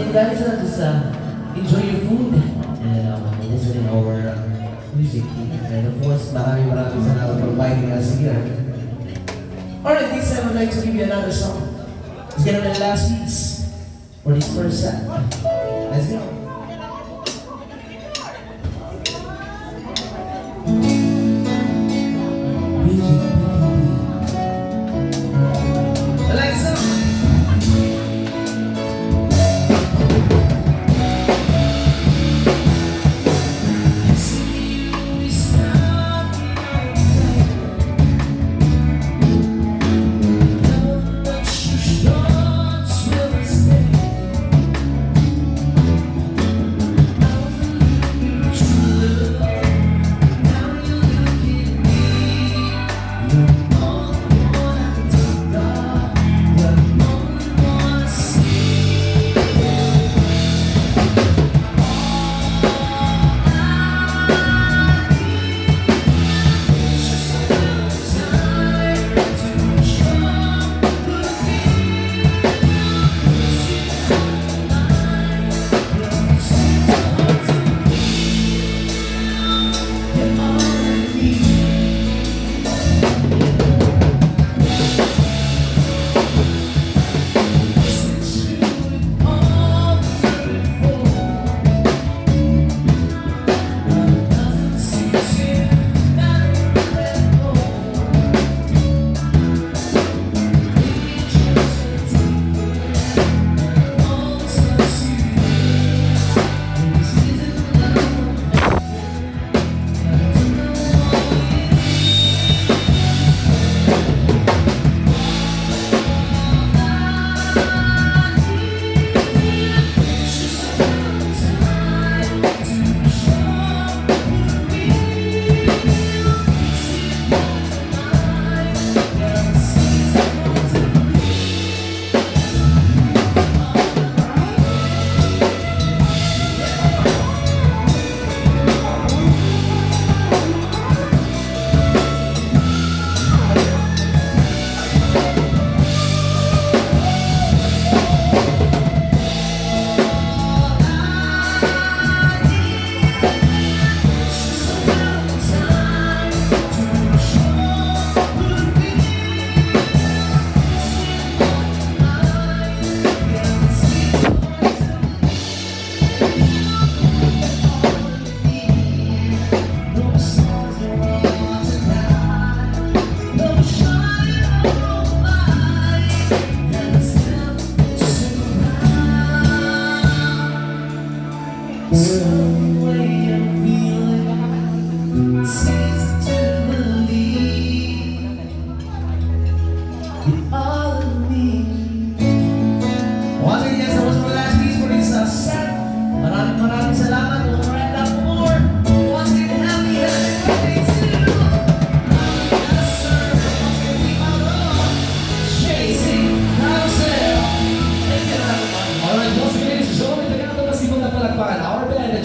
you guys just enjoy your food and listening our music. And of course, maraming salamat for inviting us here. Alright, this time I'd like to give you another song. It's gonna be the last piece for this first set. Let's go.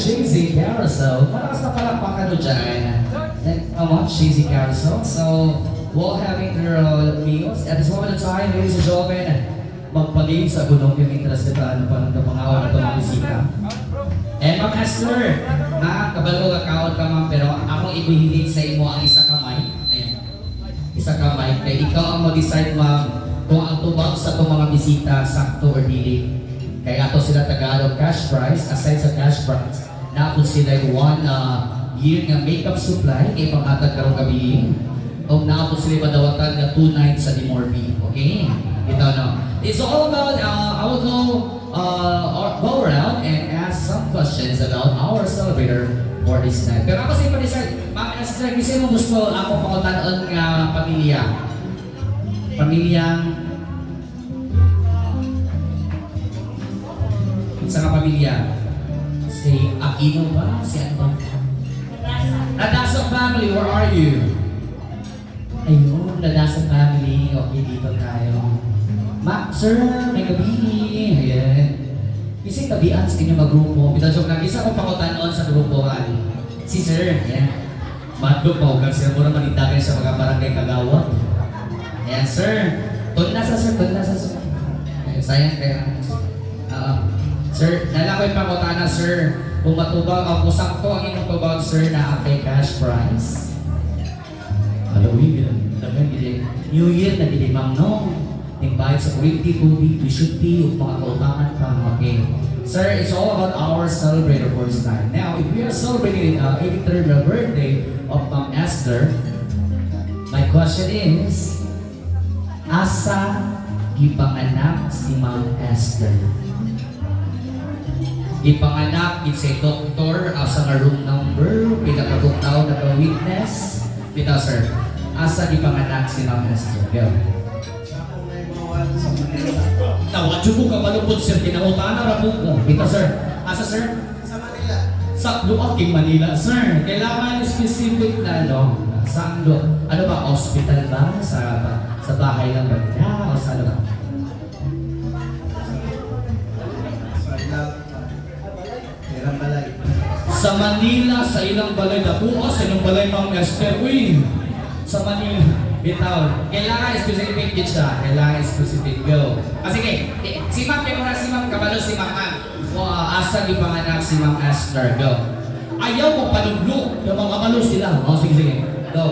Cheesy Carousel. Malakas na palakpakan mo dyan. How much? Cheesy Carousel. So, while having their meals, at this moment in time, ladies and gentlemen, magpagay sa gunong yung interest na ano pa ng kapangawa na itong bisita. And Ma'am Esther, kabalo ka-count ka ma'am, pero ako ibihilig sa imo ang isa kamay. Ayan. Isa kamay. Kaya ikaw ang mag-decide ma'am kung ang tubag sa itong mga bisita, sakto or dili. Kaya ato sila Tagalog cash prize, aside sa cash prize, naapon sila yung 1 year nga makeup supply, kay pang-atag karong gabi. O naapon sila madawatan nga 2 nights sa Dimorbi. Okay? Ito no. It's all about, I will go around and ask some questions about our celebrator for this night. Pero ako sa ipa-decide, Ma'am Esther, kasi mo gusto ako pakutanoon nga pamilya. Pamilyang sa kapamilya. Si Aquino ba? Si ano ba? Ladasa family, where are you? Ayun, Ladasa family. Okay, dito tayo. Sir, may gabi. Ayan. Kasi tabian sa inyong magrupo. Bitasok na, isa akong pakutanon sa grupo. Si Sir, ayan. Madlo pa, huwag sir mo naman itagay sa mga barangay kagawat. Ayan, Sir. Tuloy na sa Sir, tuloy na sa Sir. Sayang kaya. Sir, nalakoy pa ko na sir. Kung matubag ang kusang to ang imong tubag sir na kay cash prize. Halloween, dagan gid. New Year na gid ma'am no. Invite sa quality tubig, tuition fee, ug mga kautangan pa okay. Sir, it's all about our celebrator first time. Now, if we are celebrating 83rd birthday of Ma'am Esther, my question is, asa gipanganak si Ma'am Esther? Ipanganak, it's a doctor, asa nga room number, pinakabuktaw na ka-witness. Bitaw sir, asa gipanganak si Ma'am Esther? Go. Nawadyo ko ka malupod sir, kinautana ra po ko. Bitaw sir, asa sir? Sa Manila. Sa Luaking Manila, sir. Kailangan specific na saan ano ba, hospital ba? Sa bahay lang ba nila? O sa ano ba? Sa ilang balay. Sa Manila, sa ilang balay na bukas, sa ilang balay Ma'am Esther. Uy! Sa Manila. Bitaw. Kailangan specific din siya. Kailangan specific. Go. Sige. Si Ma'am, si Ma'am Kabalo, si Ma'am Ann. Asa di panganak si Ma'am Esther. Go. Ayaw mo panuglo. Yung mga kabalo sila. Sige. Go.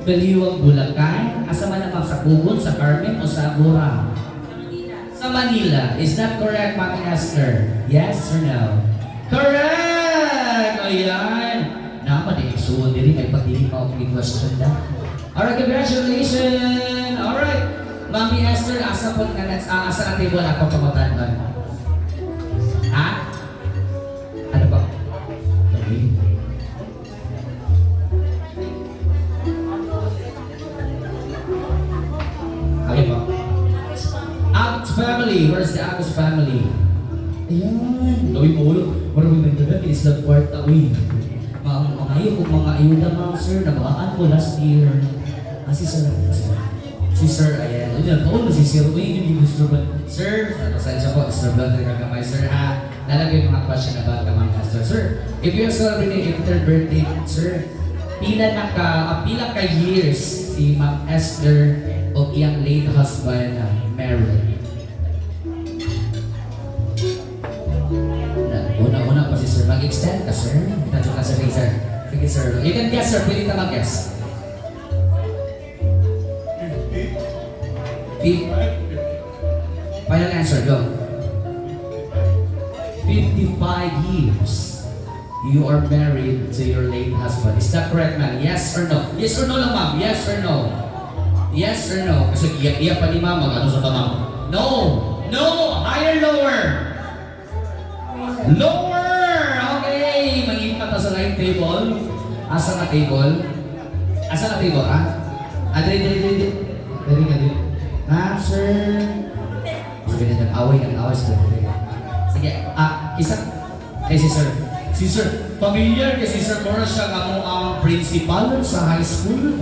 Baliwang Bulacan. Asa man naman sa Kugon, sa Carmen, o sa Bura? Sa Manila. Is that correct, Ma'am Esther? Yes or no? Correct! Ayan. Naman eh, so diri may pagdili pa ako question na. Alright, congratulations! Alright, Mami Esther, asa po nga asa na table ako pamatan nun? Ha? Ano ba? Okay. Okay po. Agus family, where's the Agus family? Ayan, gawin mo ulo. Maraming nagdagan, is that part na uwi. Mga ayuda mga sir, nabaan ko last year. Si sir, ayan. Ayan, taon na si sir. Uy, hindi gusto ba? Sir, pasensya po, Mr. Vlog na kagamay. Sir, lalagay mga question about the mga master. Sir, if you're celebrating 83rd birthday, sir, pila ka years si Ma'am Esther o iyang late husband married? Una pa si sir. Mag-extend ka, sir. Itansyo ka, sir. Sige, sir. You can guess, sir. Pwede ka mag-guess. 50. Final answer, go. 55 years you are married to your late husband. Is that correct, ma'am? Yes or no? Yes or no lang, ma'am? Yes or no? Yes or no? Kasi iyak pa ni ma'am. Ano sa ma'am? No! No! Higher, lower! Lower! Okay! Mag-ipat na sa line table. Asa na table? Asa na table, ha? Dali. Ha, sir? Sige na, nag-away sa table. Sige, isa. Si sir, familiar kay si Sir Morris siya kamo ang principal sa high school.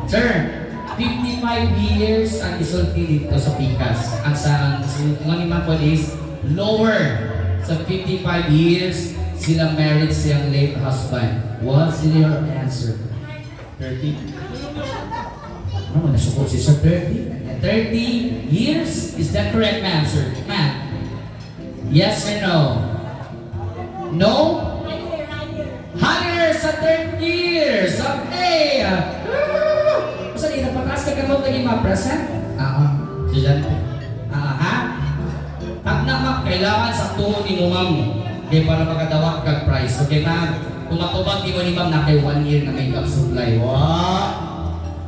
Sir, 55 years ang isulti dito sa Pikas. Ang sa mga lima po is lower. Sa 55 years, sila married siyang late husband. What's your answer? 30? Ano, nasuko si Sir 30? 30 years? Is that correct, ma'am, sir? Ma'am? Yes or no? No? Higher sa 30 years! Okay! Saan yun? Napataas ka mo naging ma-present? Diyan. Ha? At na ma'am, kailangan sa tuhon ni mo ma'am. Okay, para makadawak kag price. Okay ma'am, kung matubag di mo ni ma'am na kay 1 year na makeup supply. Wow!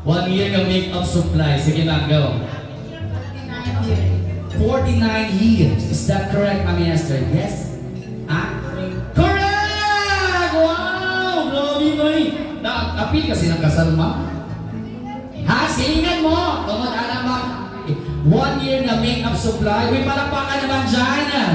1 year na makeup supply. Sige ma'am, go. 49 years. Is that correct, Mami Esther? Yes? Correct! Wow! Grabe may! Apil kasi ng kasal ma'am. Silingan mo! Tungod alam ma'am. 1 year na makeup supply. Uy, palakpakan naman dyan.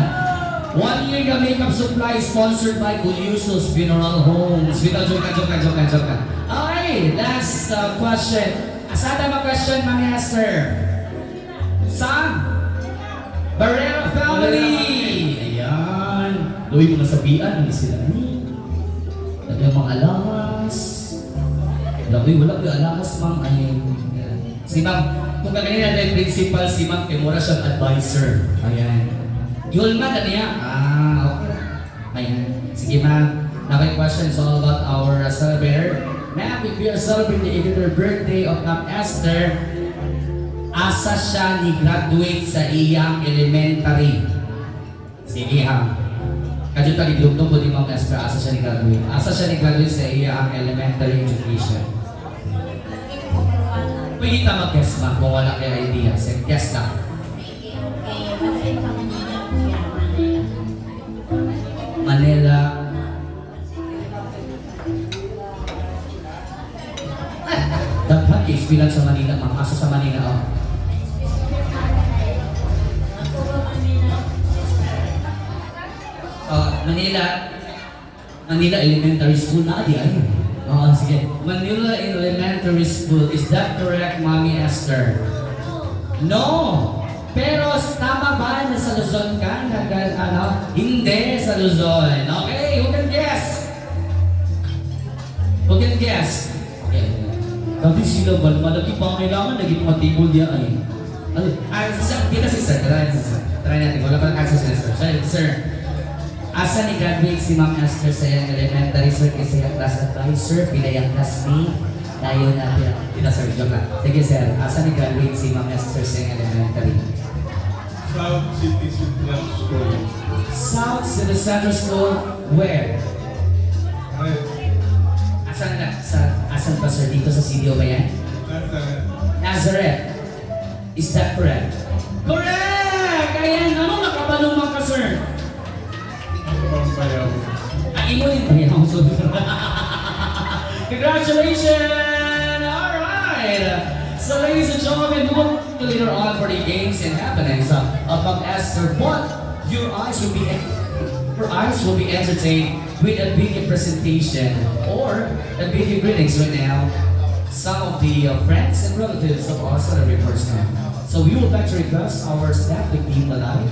1 year na makeup supply sponsored by Buliusos Funeral Homes. Joke ka. Okay, last question. Asada mag-question, Mami Esther? Saan? Barrera family! Ayan. Luwi mo nasabihan, hindi sila ni. Lagyan mga alamas. Wala ko alamas, ma'am. Si ma'am, Kung kanina na yung principal si Ma'am Kimura siyang advisor. Ayan. Yulma na niya. Okay. Ayan. Sige ma'am. Now my question is all about our celebrator. Ma'am, if we are celebrating the birthday of Ma'am Esther, asa siya ni graduate sa iyang elementary? Sige ha. Kadyo tali dugtong po di Ma'am Esther, asa siya ni graduate? Asa siya ni graduate sa iyang elementary education? Pwede kita mag-guess ma'am kung wala kayo idea. Guess lang. Manila. Dapat i-spilan sa Manila ma'am. Asa sa Manila oh. Manila Elementary School na di ay. Oo, sige. Manila Elementary School. Is that correct, Mommy Esther? No! Pero tama ba na sa Luzon ka? Hindi sa Luzon. Okay, who can guess? Who can guess? Okay. Kasi sila ba, malaki pa kailangan, naging matibol diya ay. Dito si Sir, try natin. Wala pa access si Sir. Sir, asa ni graduate si Ma'am Esther sa iyang elementary, sir, kasi yung class advisor, pila yung classmate, tayo natin. Dito sir, joke lang. Sige sir, asa ni graduate si Ma'am Esther sa iyang elementary? South City Central School. South City Central School, where? Asan na? Asan pa sir? Dito sa CDO ba yan? Nazareth. Is that correct? Correct! Ayan, ano nakabalumang ka sir? Pampayaw. Ang imo din bayaw. Congratulations! Alright! So ladies and gentlemen, we will later on for the games and happenings of Ma'am Esther, but your eyes will be entertained with a video presentation or a video greetings right now. Some of the friends and relatives of our celebrities now. So we would like to request our staff to keep alive.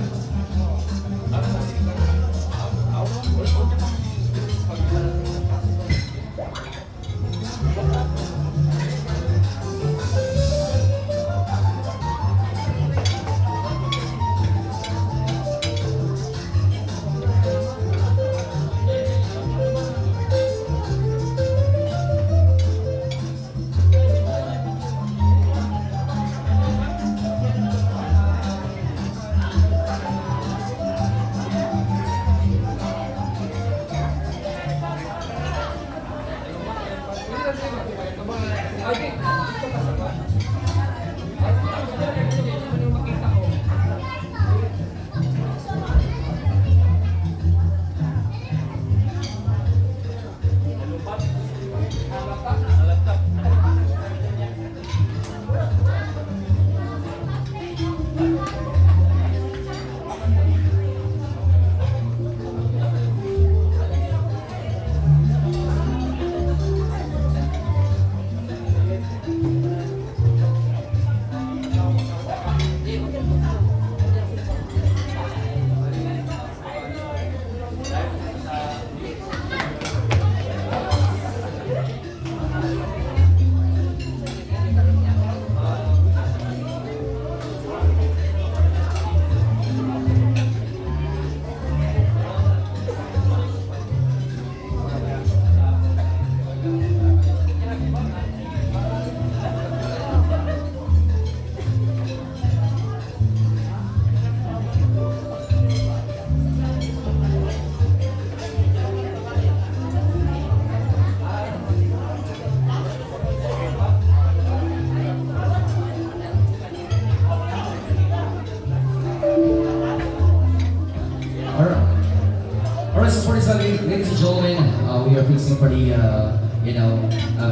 Alright, so for this, ladies and gentlemen, we are fixing for the,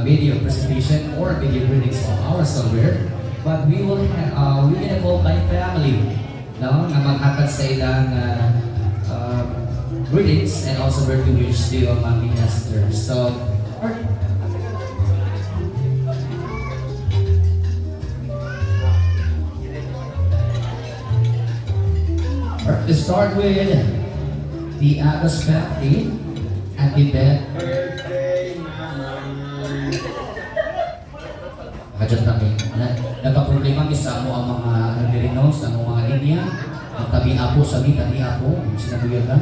video presentation or video greetings of our celebrator. But we will we're gonna call my family, no, na maghatag sa ilang greetings and also birthday wish to Mami Esther. So, alright. Alright, let's start with the Agus family and the Beth. Birthday, Mama. Kadyan kami. Nagpa-problema sa mo ang mga nagdirinos, ang mga linya, ang tabi apo, sabi tabi apo, sinabuyan ka.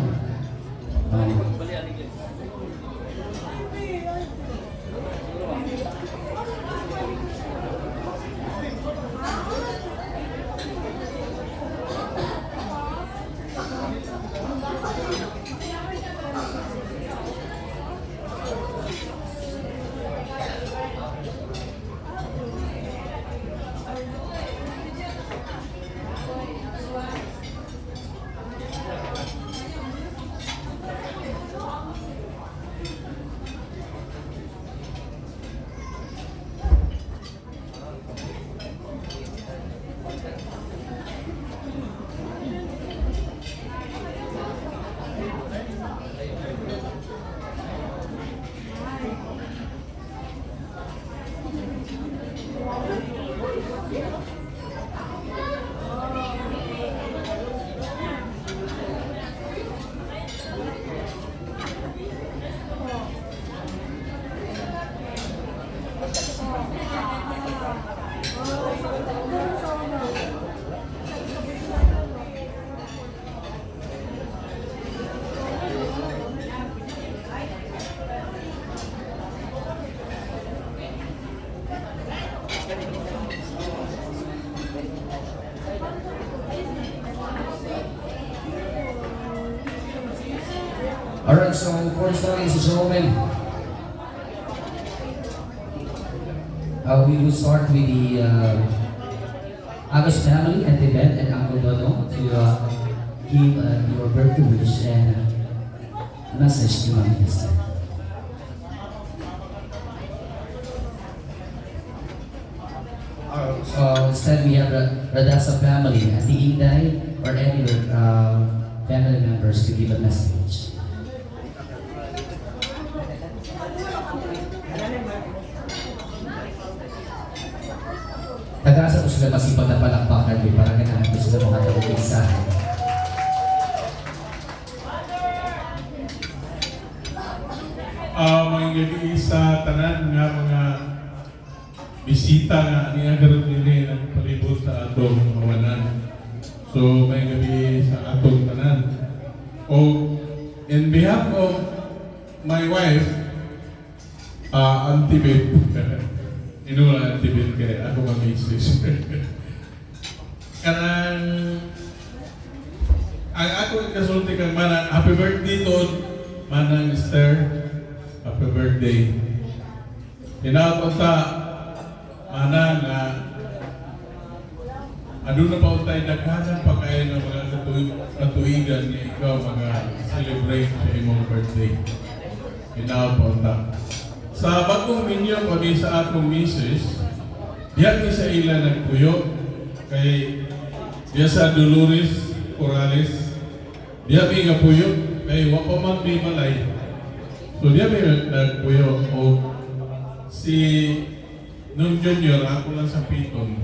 Alright, so for this one, ladies and gentlemen, we will start with the August family and Tibet and Uncle Dodo to give your birthday wish and message to Mami Esther. So instead we have Radasa family and the Inday or any family members to give a message. Tagasa ko sila masipag na palakpakan di para ganahan ko sila mga tawag-isa. Mga gabi sa tanan nga mga bisita nga niya garot nila ng palibot sa atong kawanan. So may gabi sa atong tanan. O in behalf of my wife, Auntie Beth, inula Auntie Beth kaya ako mag-isis. Kanang ang ako kasulti kang manang happy birthday to Manang Esther. Happy birthday. Kinapunta Manang ano na pa untay daghanan pa kayo ng mga katuigan ni ikaw celebrate sa imong birthday. Kinapunta. Sa bagong minyo pagi sa akong misis, diyan sa ila nagpuyo kay diya sa Dolores Corrales. Diya may nga puyo kay wapa man may malay. So diya may nagpuyo o si nung junior ako lang sa Piton.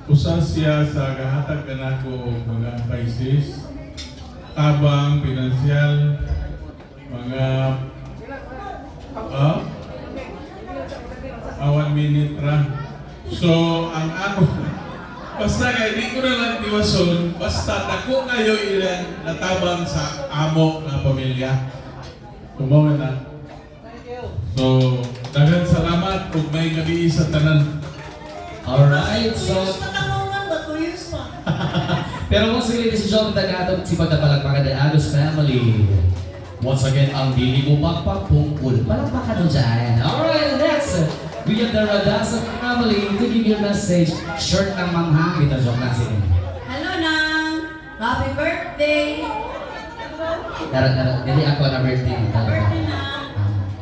Usa siya sa gahatag kanako og mga crisis, tabang, pinansyal, mga 1 minute ra. So, ang ako, basta kaya di ko na lang tiwason, basta dako kayo ilan natabang sa amo na pamilya. Tumawa na. So, daghang salamat kung may gabi sa tanan. Alright, so... Pero once again, ladies and gentlemen, tagatong si pagkapalagpakan ng Agos family. Once again, ang dili mo pagpapungkol. Palagpakan mo dyan. Alright, next, we have the Radasa family to give you a message. Short ng manghang. Ito, joke lang sige. Hello, Nang! Happy birthday! Tara, dili ako na birthday. Birthday, Nang!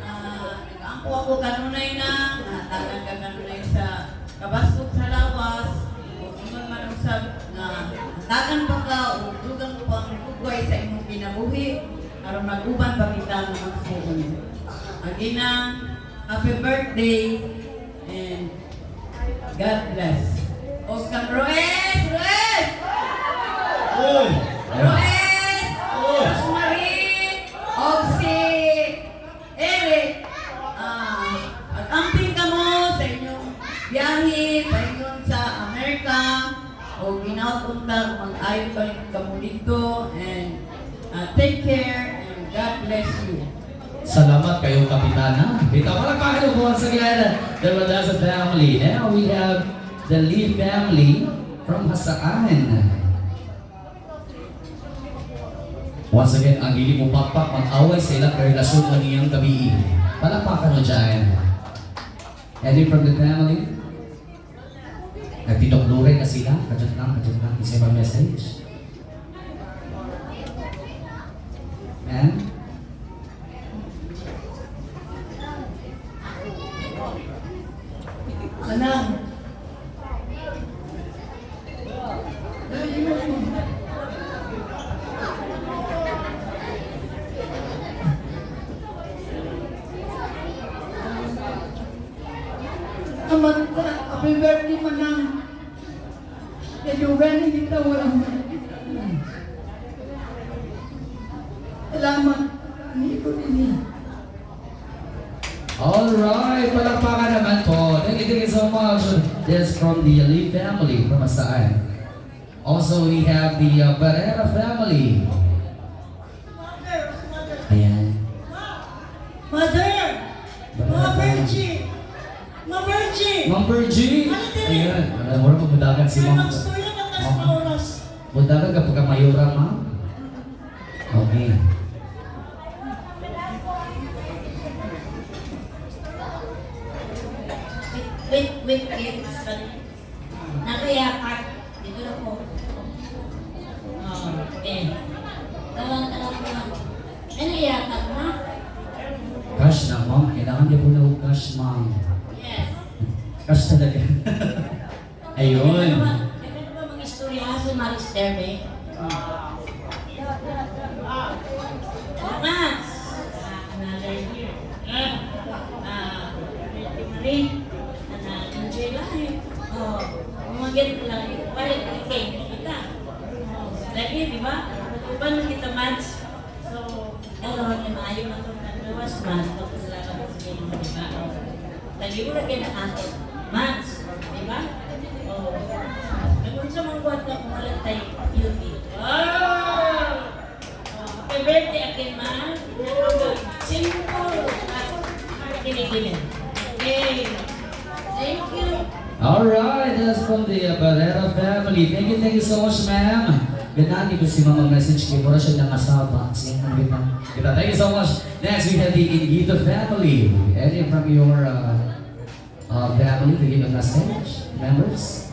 Nag-aampo ako kanunay, Nang. Natagan ka kanunay sa kabaskog sa lawas. O ingon man usab na natagan pa ka o dugang pang kugway sa imong kinabuhi. Aron mag-uban pa kita ng magsuon. Again, Nang, happy birthday and God bless. Oscar Roes! Roes! Roes! Rosemary! Og si Eric! Pag-amping ka mo sa inyong biyahe, paingon sa Amerika, kamo dito and take care and God bless you. Salamat kayo, Kapitana. Kita palakpakan po once again, the Rodasa family. Now we have the Lee family from Hasaan. Once again, ang hindi mo pakpak, mag-away sa ilang relasyon ng iyong gabi. Palakpakan mo dyan. Any from the family? Nagtinoklurin na sila. Kadyan lang. Isa ba message? And? Anang. Aman, happy birthday manang. Yajugan kita walang. Salamat. Hindi ko din. Alright, palakpakan naman po. Thank you so much. This from the Lee family from Asaan. Also, we have the Barrera family. Ayan. Mother! Mga Virgie! Mga Virgie! Ma'am Virgie! Ayan. Alam mo rin pagmudagan si Ma'am. Magstorya ng tas na oras. Mudagan ka pagkamayura, Ma'am? Okay. Wait, nakayakat. Dito na po. Okay. Tawang ko. Ano iyakat na? Cash na, Ma'am. Kailangan niya po na cash, Ma'am. Yes. Cash talaga. Ayun. Ano ba mga istorya sa Maris Terme? Mas! Another year. Marie, enjoy life. Mga ganito lang. Palit kay kita. Lagi, di ba? Matuban na kita, Mads. So, gano'n na maayo na itong naglawas, Mads. Tapos sila ka po sa ganyan, di ba? Lagi mo na kinakatot, Mads. Di ba? Nagpunsa mong buhat na kumalat tayo, beauty. Happy birthday, akin, Mads. Simple. Kinikilig. Okay. Thank you. Alright, that's from the Barrera family. Thank you so much, ma'am. Ganaan ko si Mama message kay Mura siya nangasaba. Thank you so much. Next, we have the Ingito family. Any from your family to give a message? Members?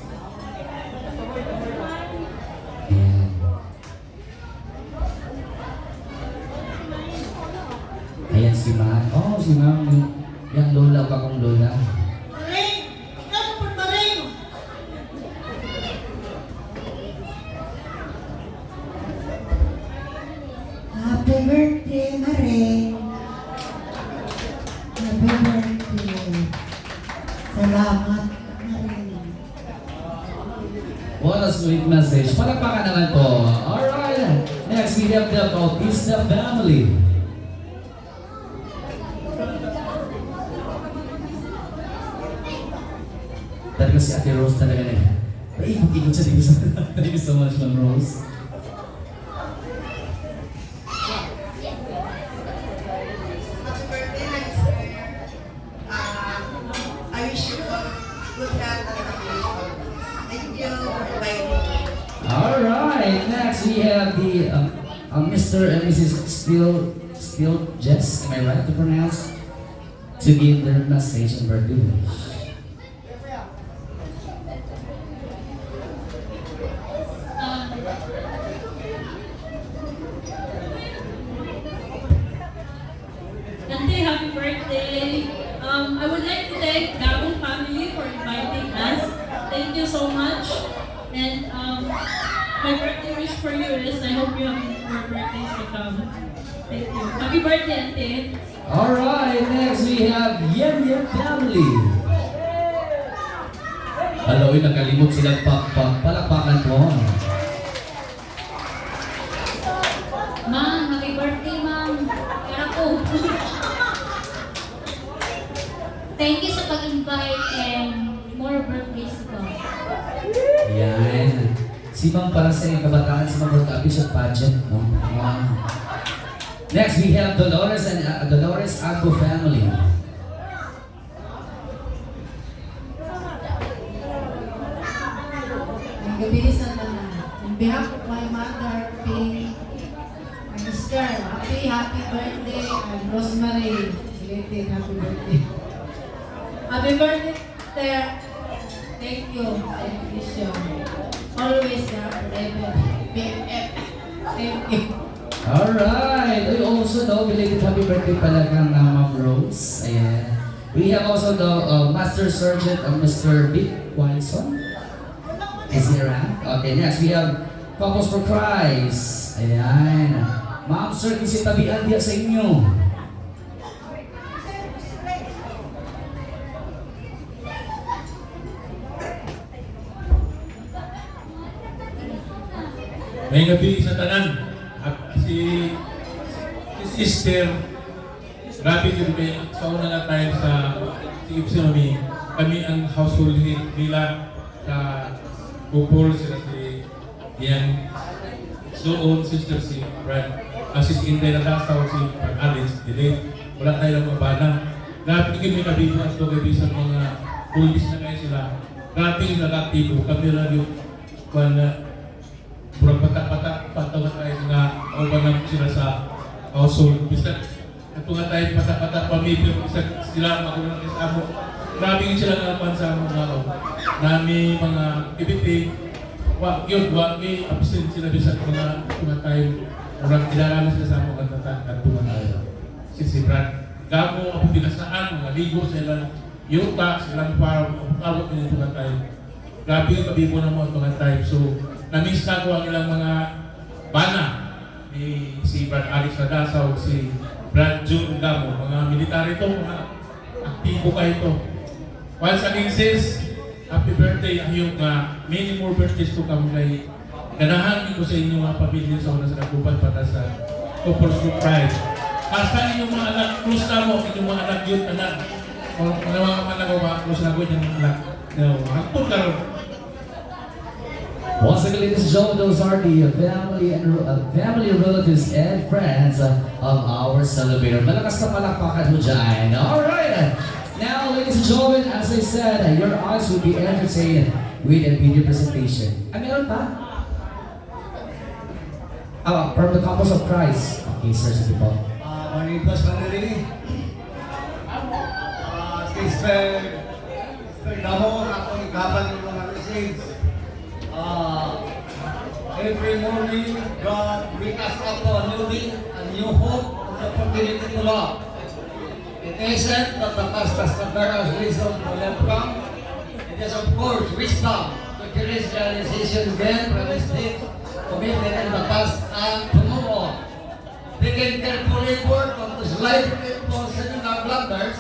Ayan. Ayan si Ma'am. Oh, si Ma'am. Yung lola pa kong lola. Maring! Ano po Maring? Happy birthday, Maring. Happy birthday. Salamat, Maring. What a sweet message. Palakpakan naman po. Alright. Next, we have the Bautista family. Talaga si Ate Rose talaga na. Paikot-ikot siya dito sa... Thank you so much, Ma'am Rose. Happy birthday, Lancer. I wish you all good health and happiness always. Thank you for inviting me. Alright. Next, we have the Mr. and Mrs. Still Jess. Am I right to pronounce? To give their message and birthday wish. Dante, happy birthday. I would like to thank Gavin family for inviting us. Thank you so much. And my birthday wish for you is I hope you have more birthdays to come. Thank you. Happy birthday, Ante. Alright, next we have Yen Yen family. Hello, nakalimot silang pakpak. Palakpakan po. Ma'am, happy birthday, ma'am. Kaya po. Thank you sa pag-invite and more birthdays to come. Yan. Si Ma'am para sa inyong kabataan, si Ma'am Bishop Pageant, no? Next, we have Dolores and Dolores Agbo family. Gabi sa tanan. On behalf of my mother, Ping, my sister, happy birthday, and Rosemary. Belated happy birthday. Happy birthday, Ter. Thank you, celebration. Always there forever. BFF. Thank you. Alright, we also know belated happy birthday pala kang Ma'am Rose. Ayan. We have also the Master Sergeant of Mr. Vic Wilson. Is he around? Okay, next we have Couples for Christ. Ayan. Ma'am Sir, kisitabihan diya sa inyo. May gabi sa tanan. At si sister, grabe din kay sa una nga tayo sa Ipsinomi, kami ang household nila sa couple, sila si Ian Soon, sister si Brad, si Inday na tasaw, si Alice, Dile, wala tayo lang mabana. Grabe din may kabibo at gabi sa mga pulis na kayo sila. Grabe yung nakaktibo, kami lang yung purang pata-pata, patawa tayo nga aubanang sila sa household. Bisa, ito nga tayo pata-pata, pamilya, bisa sila magulang kasama. Grabe yung sila naman sa mga nami mga activity. Yun, may absent sila bisa mga tayo. Orang kilala sila sa mga kantungan tayo. Si Brad, gamo ang pinasaan, mga ligo sila, yuta, silang parang abot ng tungan tayo. Grabe yung kabibo ng mga tungan tayo. So, na-miss na ko ang ilang mga bana ni si Brad Alex Radasaw, si Brad June Gamo, mga military to, mga aktibo kayo to. Once again sis, happy birthday ayong many more birthdays to come kay ganahan ko sa inyong mga pamilya sa una sa Dagupan para sa Couples for Pride. Hasta inyong mga anak, close na mo, inyong mga anak yun, anak. O mga managawa, close na ko yung mga anak. Hangtod ka ron. Once again, ladies and gentlemen, those are the family, relatives, and friends of our celebrator. Malakas na palakpakan mo dyan. Alright! Now, ladies and gentlemen, as I said, your eyes will be entertained with a video presentation. Meron pa? From the Couples of Christ. Okay, sir, sige po. Manibas ka na rin eh. Sister Gamo, ako ikaban ng mga message. Every morning, God wake us up to a new day, a new hope, and opportunity to love. It isn't that the past does not bear us wisdom to live from. It is of course wisdom to cherish realization again from mistakes committed in the past and to move on. They can carefully work on this life in our blunders,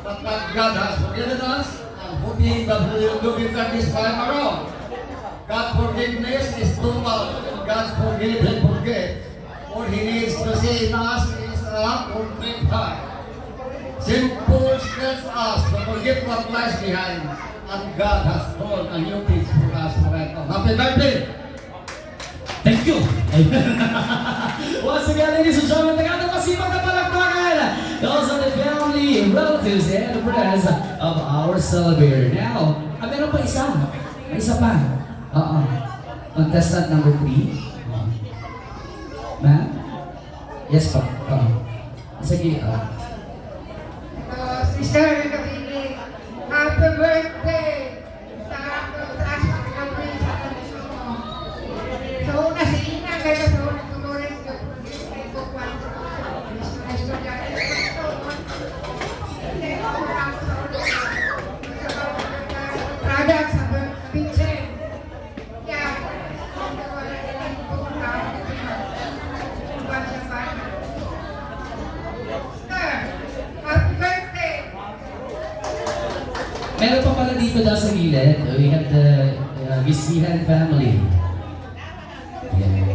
but that God has forgiven us and hoping that we will do better this time around. God's forgiveness is total. God's forgive and forget. All He needs to see in us is a complete heart. Simple tells us to forget what lies behind, and God has told a new peace for us forever. Happy birthday! Thank you! Once again, ladies and gentlemen, tagatang masipag na palakpakan! Those are the family, relatives, and friends of our celebrator. Now, meron pa isa. May isa pa. Contestant number 3. Ma'am? Yes po. Sige. Sister, nagkabili. Happy birthday! Sa taas ng kami sa kanila mo. Sa una si Ina, kaya sa una Dolores, kay Kukuan. Esto ya es product sa Vincent. Yeah. Happy birthday! Meron pa pala dito daw sa gilid. We have the Visihan family. Yeah.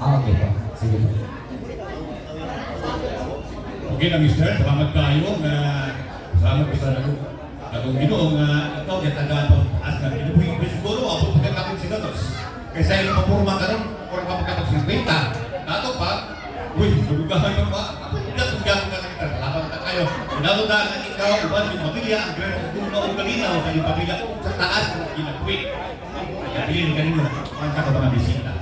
Okay po. Sige po. Okay na, Mr. Salamat kayo na salamat ko sa Akong Ginoo nga ikaw yung tagaan pa taas nga inubuhin ko siguro abot pagkakapit si Gatos. Kaysa yung mapapurma ka ron, or mapagkapag 50. Dato pa, uy, magugahan ka pa. Gatong-gatong ka na kita. Salamat na kayo. Dato na nga ikaw, uban yung pamilya, ang gano'n kung noong kalinaw sa yung pamilya sa taas ng ginagwit. Kaya kanino, kanta ka ba na bisita.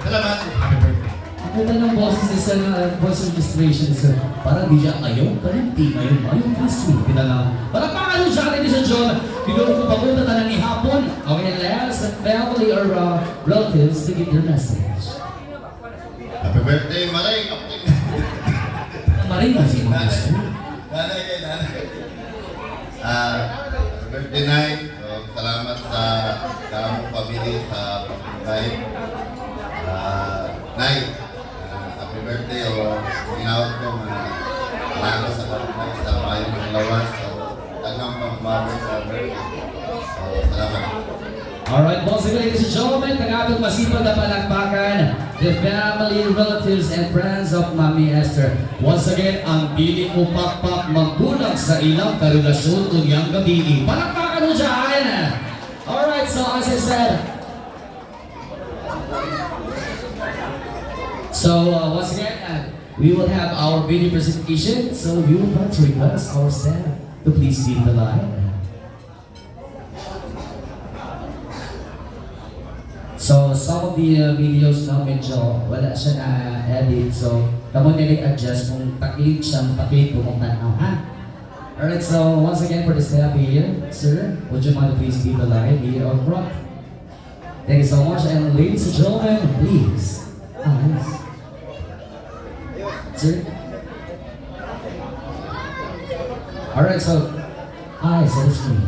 Salamat, happy birthday. Ang ganda ng boses ni Sir, voice registration, Sir. Parang di siya ayaw, kalinti, ayaw, kasi. Kita lang. Parang paano siya, ladies and gentlemen, pinuro ko pa muna tanan ni Hapon. Okay, last, family or relatives to give their message. Happy birthday, Maray! Maring kasi mo gusto. Nanay. Happy birthday, Nay. So, salamat sa kamong pamilya sa pag-invite. Nay, happy birthday o ginawag ko salamat sa kapatid sa mayong mga lawas. So, tagang pagmamit sa birthday. So, salamat. Alright, boss, ladies and gentlemen, tagabang masipag na palakpakan, the family, relatives, and friends of Mami Esther. Once again, ang piling upakpak magbulag sa ilang karelasyon tunyang gabi. Palakpakan mo dyan! Alright, so as I said, once again, we will have our video presentation, so we would like to request our staff to please be in the line. So, some of the videos na medyo wala siya na-edit. So, kamo nila i-adjust kung taklit siyang taklit kung tanaw, ha? Alright, so once again for the staff here, sir, would you mind to please be the line here on front? Thank you so much, and ladies and gentlemen, please. Nice. Sir? Alright, so, eyes on the screen.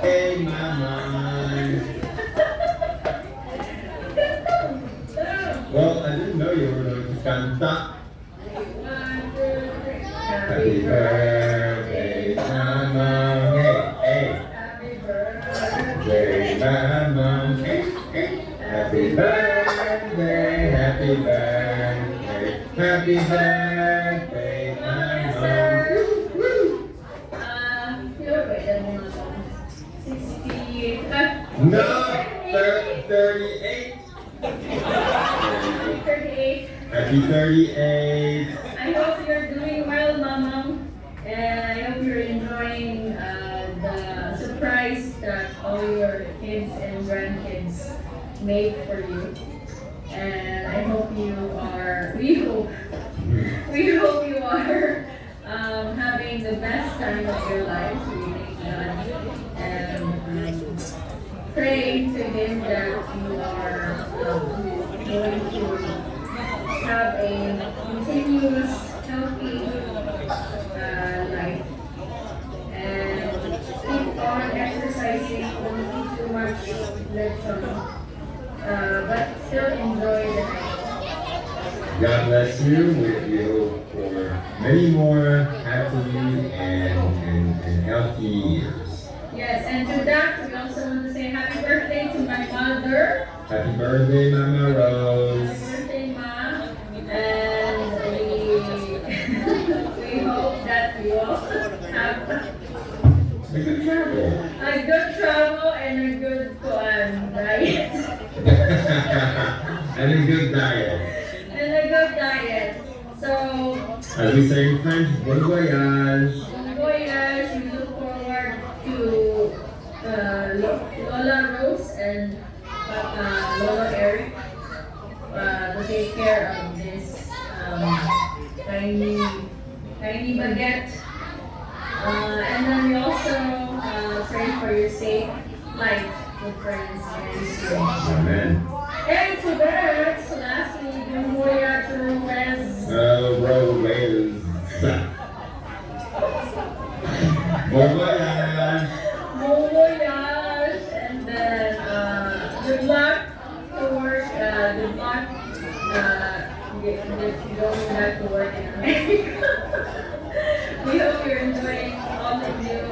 Hey, Mama. Well, I didn't know you were going to canta. Happy birthday, Mama. Hey, hey. Mama. Hey, hey. Happy birthday, happy birthday, happy birthday, Mama. No, 38. 38. Happy 38. I hope you're doing well, Mama. And I hope you're enjoying the surprise that all your kids and grandkids made for you. And I hope we hope you are having the best time of your life. And pray to Him that you are going to have a continuous, healthy life. And keep on exercising, don't eat too much lechon, but still enjoy the night. God bless you. We hope for many more happy and healthy years. Yes, and to that, we also want to say happy birthday to my mother. Happy birthday, Mama Rose. Happy birthday, Ma. And we hope that you all have A good travel. a good travel and a good diet. And a good diet. And a good diet. So, As we say in French, bon voyage. bon voyage. We look forward to Lola Rose and Lola Eric to take care of this tiny baguette. And then we also pray for your safe life with friends very soon. Amen. And to that, lastly, bon voyage to Wes. Rose. Bon voyage. Bon voyage, and then good luck to work. Good luck going back to work in America. We hope you're enjoying all of you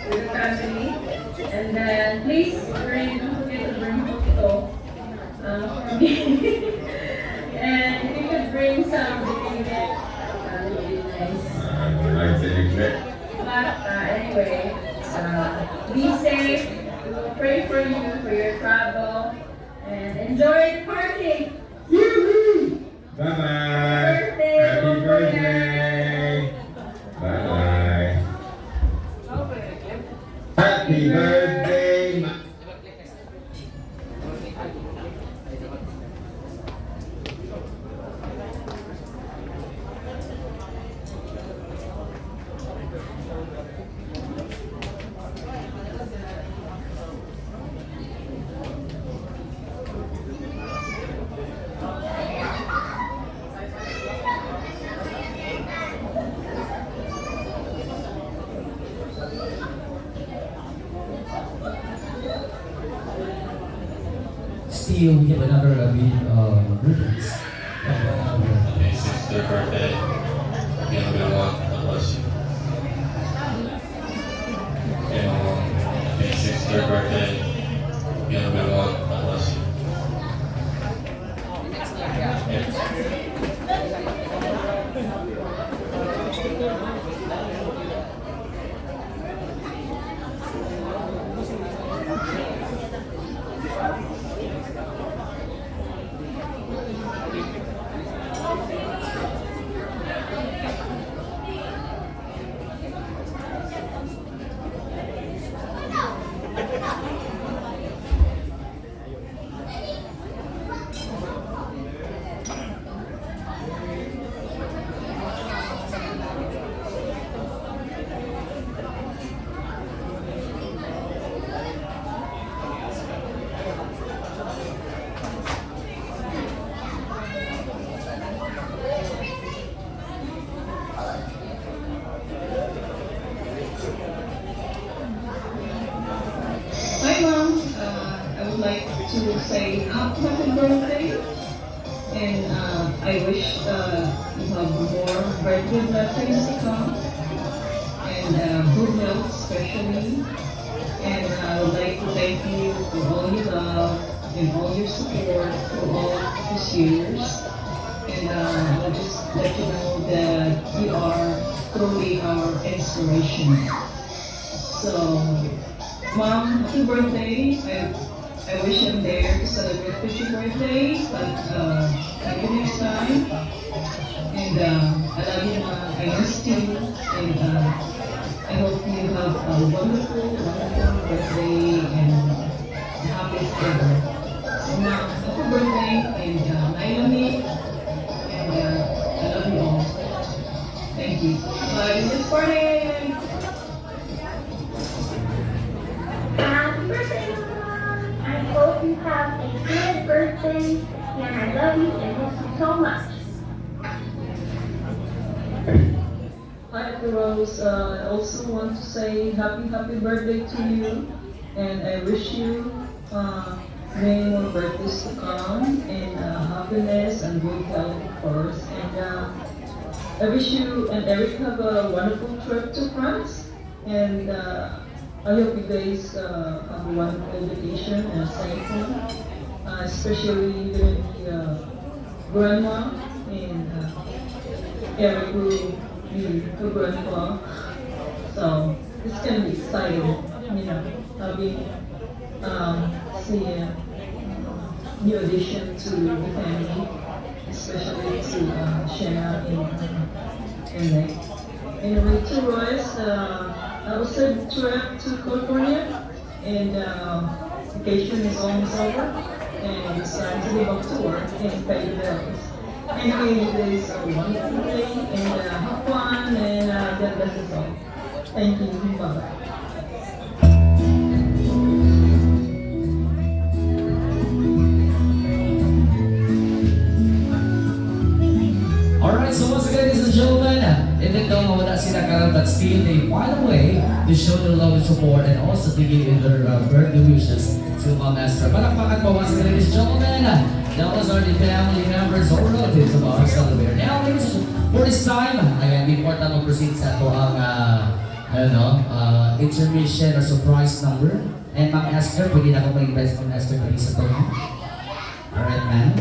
with the family, and then please don't forget to bring Tokito me. And if you could bring some picnic, that would be nice. Like the But anyway, be safe. We will pray for you for your travel and enjoy the party. Bye-bye. Birthday, Happy don't birthday. Bye-bye. Happy birthday. Still, we have another bit of ribbons. Happy 60th birthday. Again, everyone, God bless you. Happy 60th birthday. Again, everyone, God bless you. Hi Mom, I would like to say happy birthday, and I wish you have more birthday blessings to come, and good health especially, and I would like to thank you for all your love and all your support for all these years, and I'll just let you know that you are truly our inspiration. So, Mom, happy birthday. I wish I'm there to celebrate with your birthday, but maybe next time. And I love you, Mom. I miss you. And I hope you have a wonderful, wonderful birthday and happy ever. So, Mom, happy birthday and I love you. And I love you all. Thank you. Bye. This is party. Happy birthday, Mom! I hope you have a good birthday, and I love you and miss you so much. Hi, Ate Rose. I also want to say happy birthday to you, and I wish you many more birthdays to come, and happiness and good health, of course. And I wish you and Eric have a wonderful trip to France, and I hope you guys have a wonderful vacation and a safe one, especially the grandma and Eric will be her grandpa. So it's gonna be exciting, you know, having see a new addition to the family, especially to Shanna and Nick. Anyway, to Royce, I was a trip to California, and vacation is almost over, and it's time to go back to work and pay the bills. Anyway, you guys have a wonderful day, and have fun, and God bless us all. Thank you. Bye-bye. Alright, so once again, ladies and gentlemen, even though wala sila karon, but still they find a way to show their love and support and also to give in their birthday wishes to Mom Esther. Palakpakan po once again, ladies and gentlemen. Those are the family members or relatives of our celebrator. Now, ladies and gentlemen, for this time, ayan, important mag-proceed sa ito ang intermission or surprise number. And Ma'am Esther, pwede na ako mag-invest Ma'am Esther pwede sa ito. Alright, ma'am.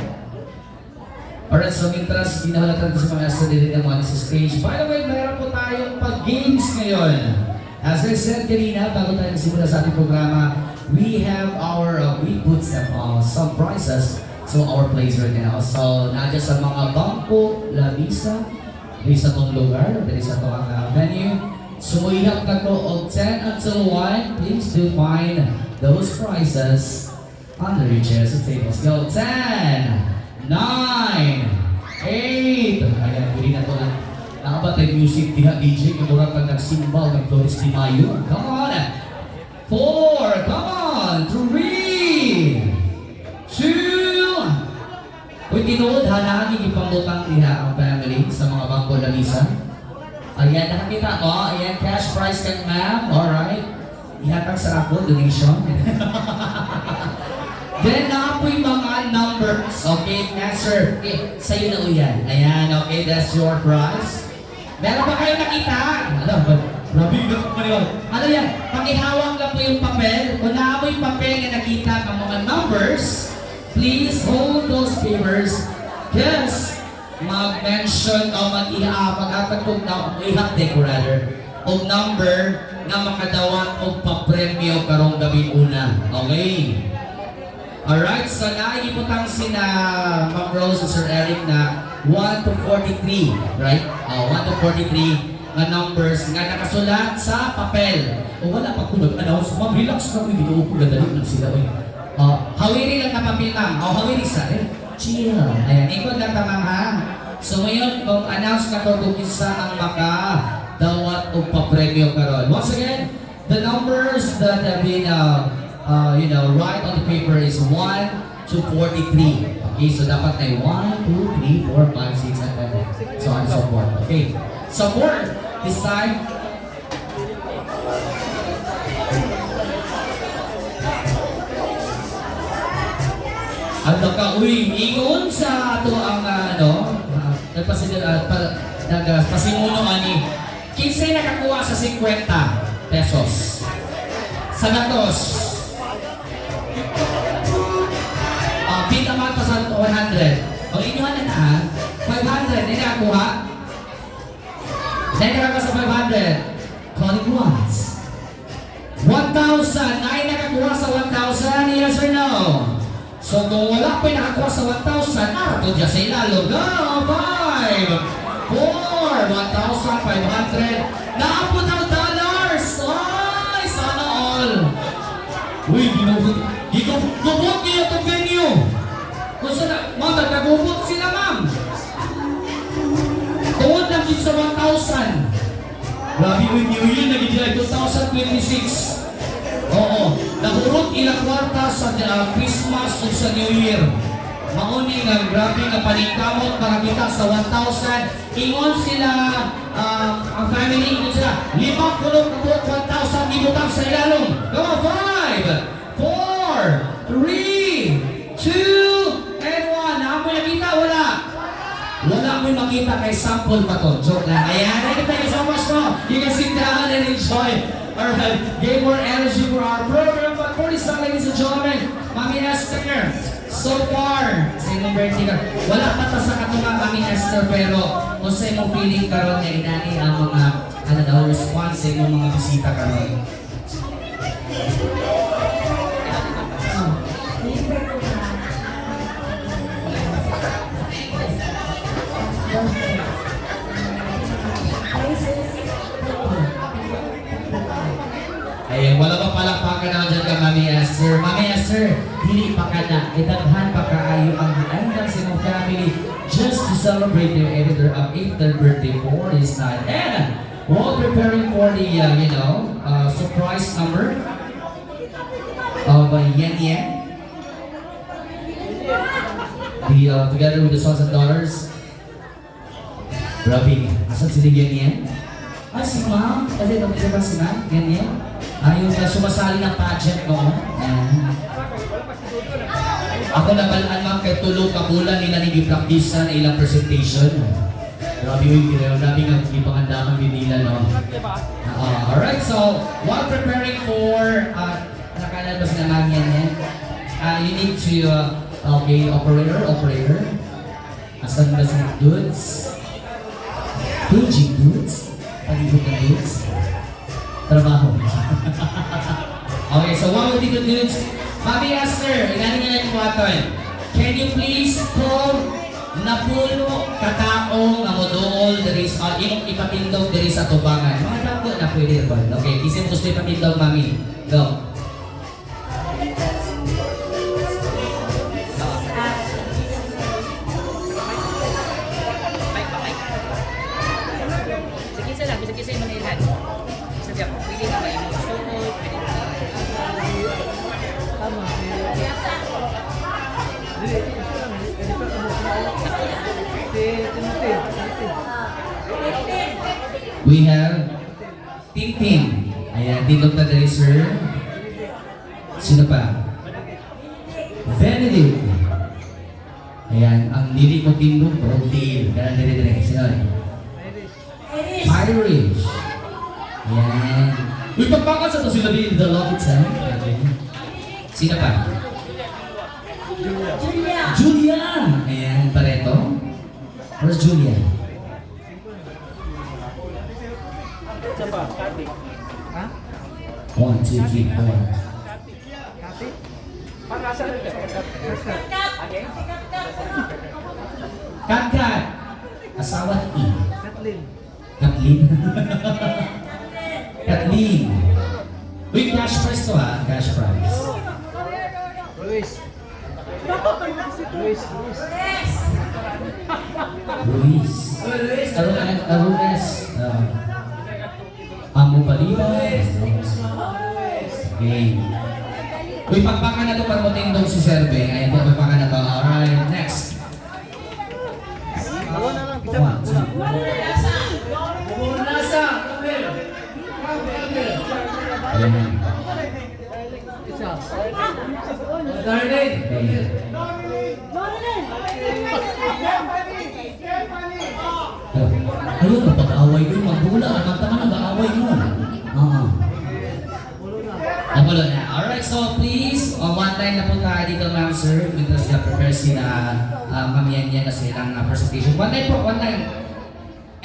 Alright, so mintras ginahalatan ko sa mga estudyante ng mga sa stage. By the way, mayroon po tayong pag-games ngayon. As I said kanina, bago tayo nagsimula sa ating programa, we have our, we put some prizes to our place right now. So, nandiyan sa mga bangko, lamisa, dito sa itong lugar, dito sa itong venue. Sumuyap na ko of 10 until 1. Please do find those prizes under your chairs and tables. Go, 10, 9, 8. Ayan, pwede na ito lang. Nakabatay music, diha DJ, yung mura pag nagsimbal ng Flores Di Mayo. Come on! 4, come on! 3, 2. Kung tinuod, hanangin ipangutang diha ang family sa mga bangko lamisa. Ayan, nakakita ko. Ayan, cash prize kang ma'am. Alright. Ihatag sa ako, donation. Then, nakapoy mga numbers. Okay, answer. Okay, sa'yo na uyan. Ayan, okay, that's your prize. Meron ba kayo nakita? Ano, grabe yung maniwag. Ano yan? Pakihawak lang po yung papel. Kung naamoy papel na nakita ng mga numbers, please hold those papers. Yes, mag-mention o mag-ihatag kung i-hotdeck rather o number na makadawat o papremyo karong gabi una. Okay? Alright, so naigiputang sina Ma'am Rose at Sir Eric na 1 to 43, right? 1 to 43 na numbers nga nakasulat sa papel. O wala pa kung nag-announce, ma'am, relax na ko yung ginoo ko, gadalik lang sila. Hawiri lang na papel, ma'am. Hawiri sa chill. Ayan, ikot lang tamang ha. So ngayon, kung announce na ko kung isa ang makadawat o papremyo karon. Once again, the numbers that have been right on the paper is 1 to 43. Okay, so dapat ay 1, 2, 3, 4, 5, 6, and 7. So on and so forth. Okay, so for this time, ang nakauwi, ingon sa ato ang nagpasimuno ani, kinsay nakakuha sa 50 pesos. Sa gatos. Big amount pa sa 100. O inyuhan na na, 500, hindi nakakuha. Hindi nakakuha sa 500. Calling once. 1,000, ay nakakuha sa 1,000, yes or no? So kung wala pa nakakuha sa 1,000, narato dyan sa ilalo. Go! 5, 4, 1,500. Naapot ang dollars! Ay, sana all! Uy, gubot niyo itong venue! Kung saan, ma'am, nagkagubot sila, ma'am! Tungod lang dito sa 1,000. Grabe yung New Year, nagigilay 2026. Oo, nahurot ilang kwarta sa Christmas o sa New Year. Mauni nga, grabe nga paningkamot para kita sa 1,000. Ingon sila, ang family, ingon sila, 5 kulong kabuot 1,000, ibutang sa ilalong. Go, 5, 4, 3, 2, and 1. Naamoy nakita, wala. Wala mo'y makita kay sample pa to. Joke lang. Ayan, thank you so much po. You can sit down and enjoy. Alright, gain more energy for our program. But for this time, ladies and gentlemen, Mami Esther, so far, sa inyong birthday ka, wala pa ta sa katulad Mami Esther, pero kung sa inyong feeling karon na inani ang mga response sa inyong mga bisita karon. Ayan, wala pa palakpakan na dyan ka, Mami Esther. Mami Esther, hindi pa ka na. Idaghan pa kaayo ang hanggang sa inyong family just to celebrate your 8th birthday for this night. And while preparing for the, surprise number of Yen Yen, together with the sons and daughters, grabe, asan si Yen Yen? Ah, si Ma'am. Kasi ito ba si Ma'am? Yen Yen? Yung sumasali ng pageant noon. Ako nabalaan, ma'am, kay tulog kabulan nila nag-practice na ilang presentation. Grabe yung grabe nga ipangandaman din nila, no? Alright, so while preparing for nakakalabas na lang yan, you need to Okay, operator. Asan ba si Dudes? Paging Dudes? Palibot ng Dudes? Trabaho. Okay, so what would be the Dudes? Mami Esther, inanin nga yung kuwaton. Can you please call Napulo kataong nga modool dari sa imong ipatindog dari sa tubangan. Mga dako na pwede ba? Okay, isin gusto ipatindog mami. Go. We have Tintin. Ayan, tindog na dali, sir. Sino pa? Benedict. Ayan, ang nili ko tindog, Rodale. Kaya dali. Sino? Irish. Ayan. Uy, pagpakas sa ito sila din, the love it, okay. Sino pa? Julia. Ayan, Pareto. Where's Julia? One, two, three, four. Kat. Asawa ni Kathleen. Kathleen. Uy, cash prize to ha. Cash prize. Luis. Arunes. Amo Balibas. Okay. Uy, pagpaka na to para mo tindog si Serbe. Ayan, pagpaka na to. Alright, next. One, two. Ayan. Ayun, pag-away ko yung magdula. Ang tama nag-aaway mo. Napulo na. Alright, so please, one line na po tayo dito, ma'am, sir. Because na-prepare sila kamiyan niya kasi ilang presentation. One line po, one line.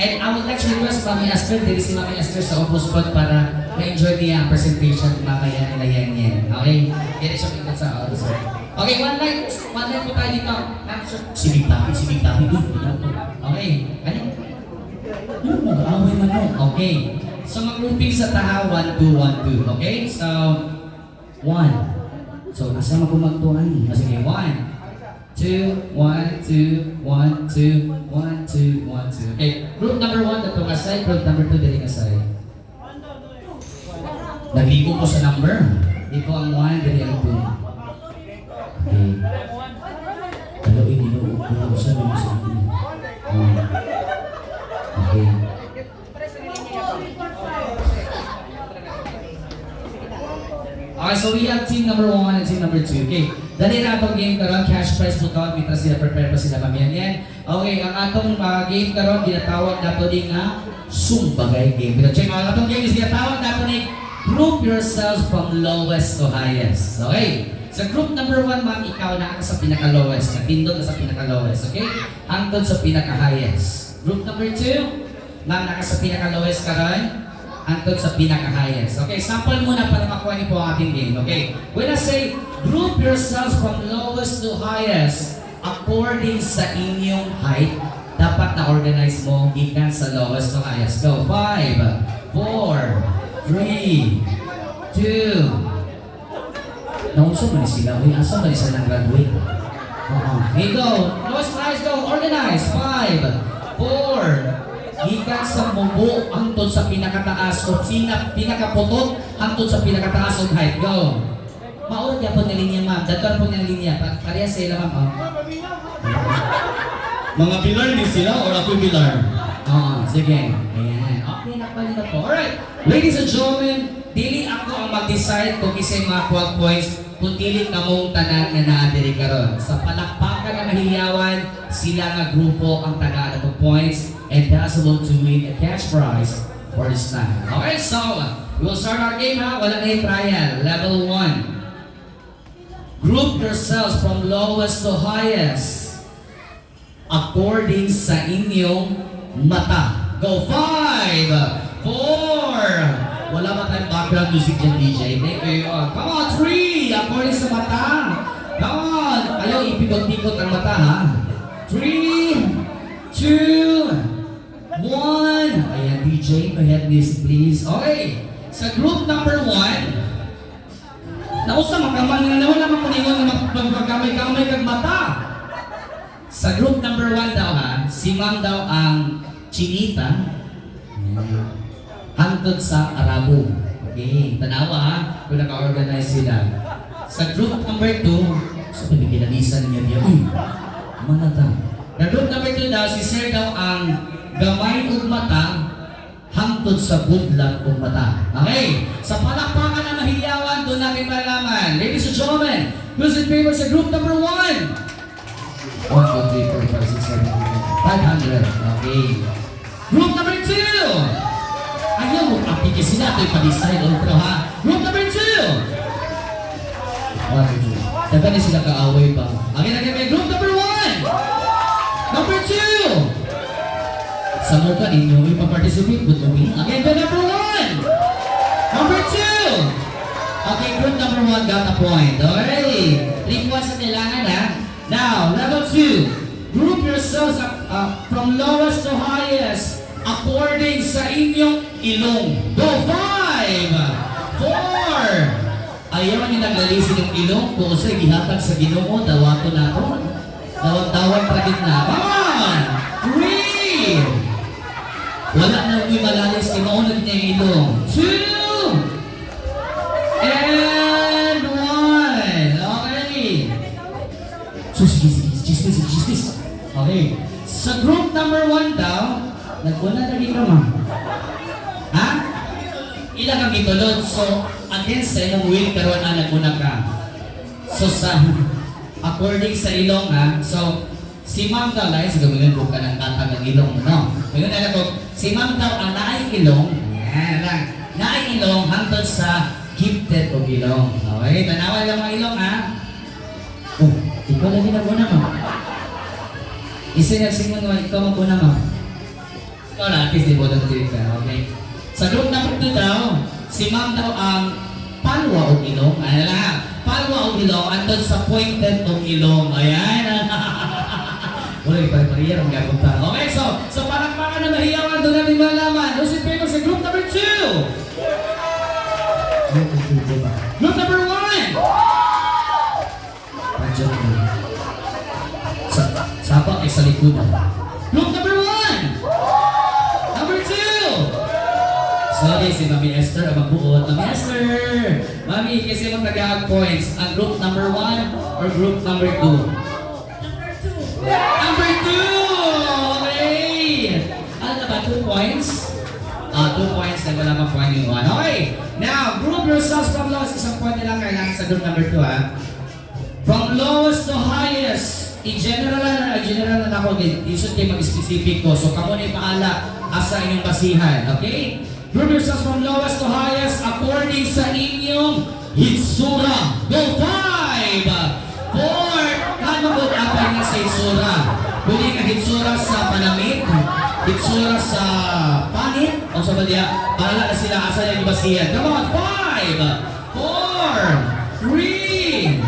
And I would like to request Mami Esther, dili si Mami Esther sa upos spot para ma-enjoy niya ang presentation mamaya nila yan. Okay? Dili siya pinag sa autos. Okay, one line po tayo dito. Ma'am, sir. Sibig tabi. Okay. Ano mag-aaway man no? Okay. So mag-grouping sa taha, 1, 2, 1, 2. Okay? So, 1. So, asama ko magtuhan eh. Sige, 1, 2, 1, 2, 1, 2, 1, 2, 1, 2. Okay, group number 1, datong aside. Group number 2, daling aside. Nagligo ko sa number. Ito ang 1, dali ang 2. Okay. Hello, ininuog ko sa mga sa akin. Okay. Okay, so we have team number 1 and team number 2. Okay, dali na itong game karon, cash prize po ito. Mitra sila, prepare pa sila pamiyan yan. Okay, ang atong game karon, ginatawag na ito din nga sumbagay game. Pero check ang atong game is ginatawag na ito ni group yourselves from lowest to highest. Okay, sa group number 1, ma'am, ikaw na sa pinaka-lowest. Natindog na sa pinaka-lowest, okay? Hangtod sa pinaka-highest. Group number 2, ma'am, naka sa pinaka-lowest karon. Hangtod sa pinaka-highest. Okay, sample muna para makuha niyo po ang ating game. Okay, when I say group yourselves from lowest to highest, according sa inyong height, dapat na-organize mo gikan sa lowest to highest. Go, 5, 4, 3, 2. Naunso man sila. Uy, asa man sila nag-graduate? Okay, go. Lowest to highest, go. Organize. 5, 4, gikan sa mubo hangtod sa pinakataas o pinakaputot hangtod sa pinakataas o height. Go. Maurag yapon nga linya, ma'am. Datar po nga linya. Kariya sa ila, ma'am. Mga pilar din sila or ako pilar? Sige. Ayan. Okay, nakapali na po. Alright. Ladies and gentlemen, dili ako ang mag-decide kung isa'y mga 12 points kung dili na mong tanan na naadiri karon. Sa palakpakan na mahiyawan, sila nga grupo ang taga ng points and possible to win a cash prize for this time. Okay, so we'll start our game ha. Wala na yung trial. Level 1. Group yourselves from lowest to highest according sa inyong mata. Go! 5, 4. Wala ba tayong background music dyan, DJ? Thank you. Come on, 3. According sa mata. Come on. Ayaw, ipikot-pikot ang mata, ha? 3, 2, 1. Ayan, DJ, ahead music, please. Okay. Sa group number 1, nausa, magkaman nga naman naman kuningon na magkamay-kamay kag mata. Sa group number 1 daw, ha, si ma'am daw ang chinita. Hantod sa Arabo. Okay, tanawa ha, kung naka-organize sila. Sa group number 2, sa pagkikinalisan niya diya, manata. Sa group number 2 daw, si sir daw ang gamay ug mata, hangtod sa budlat ug mata. Okay, sa palakpakan na mahiyawan, doon natin malaman. Ladies and gentlemen, who's in favor sa group number 1? 1, 2, 3, 4, 5, 6, 7, 8, 500. Okay. Group number 2! Ayaw mo, apike sila. Ito'y pa-decide on pero ha. Group number 2! Daga na sila kaaway pa. Again, group number 1! Number 2! Sa mukha ninyo, ipaparticipate with me. Again, number 1! Number 2! Okay, group number 1 got a point. Okay. 3 points sa kailangan ha. Now, level 2. Group yourselves from lowest to highest according sa inyong ilong. Go! 5, 4. Ayaw niyo naglalisin yung ilong kung sa'y gihatag sa Ginoo, dawato na ito. Dawat-dawat pa gitna. Come on! 3. Wala na yung malalis, imaunag niya yung ilong. 2. And 1. Okay. So, chismis. Okay. Sa group number 1 daw, naguna lagi ka, ma'am. Ha? Ilang kang itulod. So, against sa inyong will, karoon na naguna ka. So, according sa ilong, ha? So, si ma'am daw, lahat sa gawin ko ka ng tatag ng ilong, no? Ngayon na ko, si ma'am daw, ang naay ilong, yan lang, naay ilong, hangtod sa gifted o ilong. Okay, tanawan lang mga ilong, ha? Oh, ikaw lagi naguna, ma'am. Isinagsingon naman, ikaw maguna, ma'am. Ikaw na, at least di bodo ka, okay? Sa group number 2 daw, si ma'am daw ang palwa o ilong. Ano lang, palwa o ilong, andun sa pointed o ilong. Ayan. Wala, pare-pare ang gapunta. Okay, so palakpakan na mahiyawan, doon natin malaman. Who's in favor sa group number 2? Group number 1! Pandiyan ko. Sapa ay sa likod. Group number 1! Number 2! Sorry, si Mami Esther ang magbuot. Mami Esther! Mami, kasi mong nag-aag points. Ang group number 1 or group number 2? Number 2! Okay! Ano na ba? 2 points? 2 points na wala pa point yung 1. Okay! Now, group yourselves from lowest. Isang point na lang kailangan sa group number 2, ha? From lowest to highest. I-general na ako. Isot kayo mag-specific ko. So, kamo na ipaala asa inyong basihan. Okay? Group yourselves from lowest to highest according sa inyong hitsura. Go! 5, 4. Kano po apay nga sa hitsura? Pwede ka hitsura sa panamit, hitsura sa panit, o sa badya, para na sila asa yung basihan. Come on! 5, 4, 3,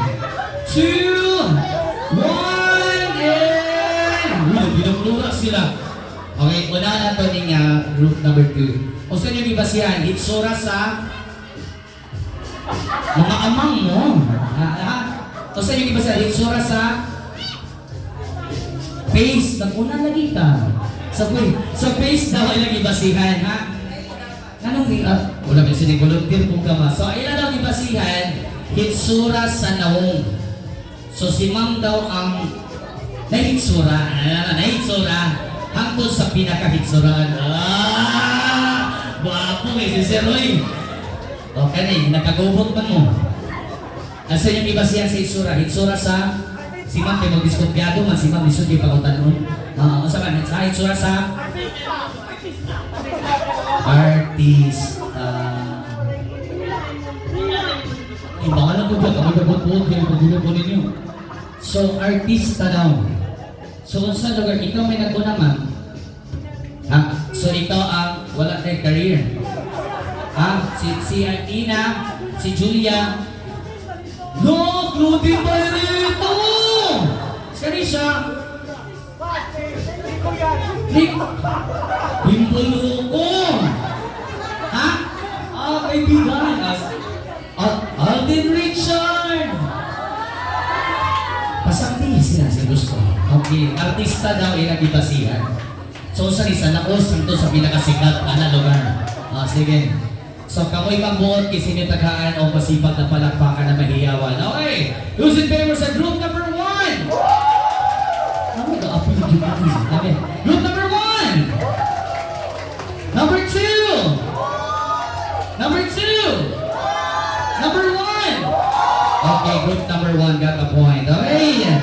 2, 1, and... Binumlura sila. Okay, una na ito ng group number 2. O sa inyo ibasihan, hitsura sa mga amang mo. O sa inyo ibasihan, hitsura sa face. Naguna lagi ka. Sa face daw ay nag-ibasihan, ha? Anong wala may sinikuluntir kung kama. So, ilan daw ibasihan, hitsura sa naong. So, si ma'am daw ang nahitsura. Hangtod sa pinakahitsuran. Wapo eh, si Sir Roy. Okay na, nakagubot man mo. Asa yung iba siya sa hitsura? Hitsura sa si ma'am kayo mag-diskopyado man, si ma'am isod kayo pakutan nun. Sa man, sa hitsura sa artist. Ibangan ko ba? Kami nabot-bot, kaya paggulo ko ninyo. So, artista daw. So, kung sa lugar, ikaw may naguna, ma'am. So, ikaw ang wala tayong career. Si Ina, si Julia. No, Claudine pa rito! Sari siya. Bimbulukong. Kaibigan. Alden Richard. Pasangti sila si gusto. Okay, artista daw ay nagibasihan. So, sa isa na santo sa pinakasikat na lugar. Sige. So, kamoy pagbuot, kisinitagaan o pasipag na palakpakan na mahiyawan. Okay, who's in favor sa group number 1? Okay. Group number 1! Number 2! Number 2! Number 1! Okay, group number 1 got the point. Okay,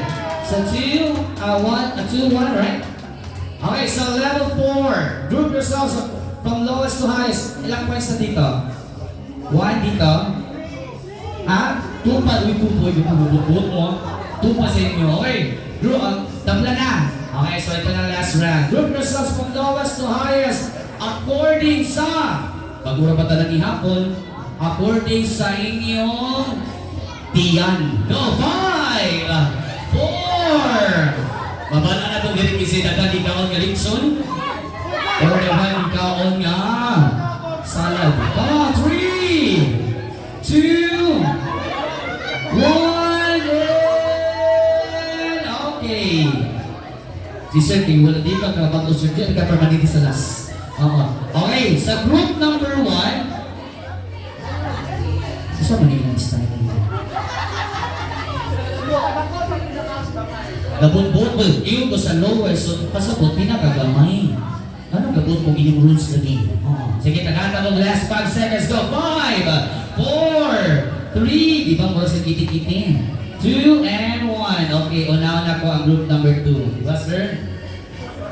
so 2, 1, right? Okay, so level 4. Group yourselves from lowest to highest. Ilang points na dito? 1 dito. 2 pa. Uy, 2 points. Bububut mo. 2 pa sa inyo. Okay. Group, tabla na. Okay, so ito na last round. Group yourselves from lowest to highest according sa pagura pa talagang ihapon. According sa inyong tiyan. Go! 5, 4. Mabala na itong girisinagan di kaon nga Lingson. Or naman kaon nga salad. 3, 2, 1, and okay. Si Sir King, wala dito ka bago Sir King, ka permanente sa last. Okay, sa group number 1, isa man yung style nito. Gabot-bot mo, iyo ko sa lower, so pasabot, pinakagamay. Ano gabot mo inyong rules na din? Sige, tagata mo, last 5 seconds, go! 5, 4, 3, di ba mo sa kiti-kiti? 2, and 1. Okay, una-una ko ang group number 2. Diba, sir?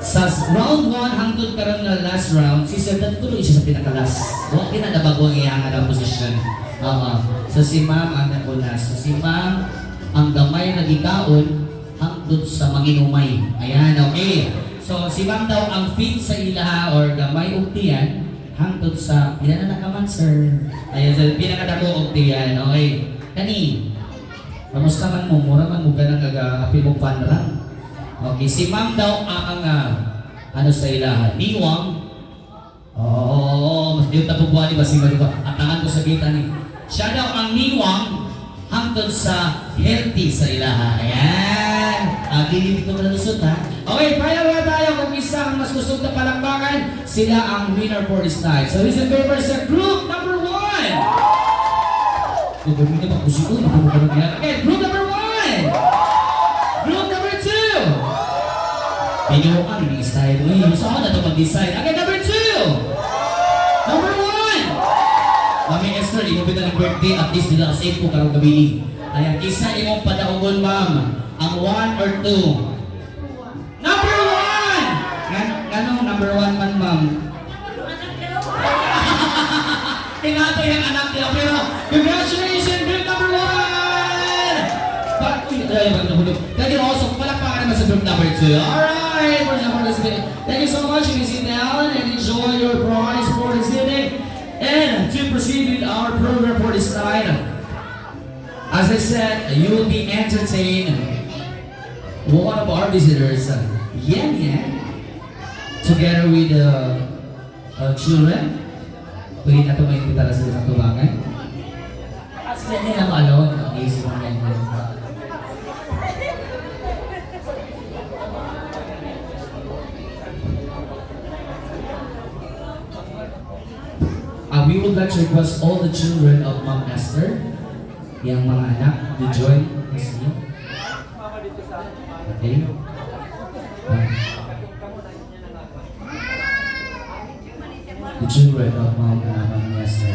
Sa round 1, hangtod karon na last round, si Sir Dan tuloy siya sa pinakalas. Huwag kinadabago ang iyangan ang posisyon. So si Ma'am ang nakuna. So si Ma'am, ang gamay na gikaon, hangtod sa manginumay. Ayan, okay. So si Ma'am daw ang fit sa ilaha or gamay ugtiyan, hangtod sa, ilan na nakaman, sir? Ayan, so pinakadako ugtiyan, okay. Kani, kamusta man mo, mura man mo ganang aga-api mo panrang. Okay, si Ma'am daw ang ano sa ilaha, niwang. Mas yung tapubuan ni Basima, diba? Atangan ko sa kita ni. Siya daw ang niwang hangtod sa healthy sa ilaha. Ayan. Dililit ko na lusot, ha? Okay, paya tayo kung isa ang mas gusto na palakpakan, sila ang winner for this night. So, listen favor sa group number 1. Kung gawin na magkusito, napupunan niya. Okay, group number 1. Group number 2. Pinyo kami ng style. Uy, saan na ito mag-decide? Okay, number 2. Number 1. Mami Esther, inubit na ng birthday, at least nila save ko karong gabi. Ayan, isa imong padaugon, ma'am. Ang 1 or 2. Number 1! Ganong number 1 man, ma'am? Tinato yung anak nila, pero congratulations, group number 1! Thank you also, palakpakan naman sa group number 2. Alright, thank you so much. You can sit down and enjoy your prize for this evening. And to proceed with our program for this night, as I said, you will be entertained. One of our visitors, Yan Yan, together with children. Pwede na ito maimbitara sila sa tubangan. Sila nila alone, easy mo yan. We would like to request all the children of Ma'am Esther, yung mga anak, to join us here. Okay? The children of Ma'am Esther.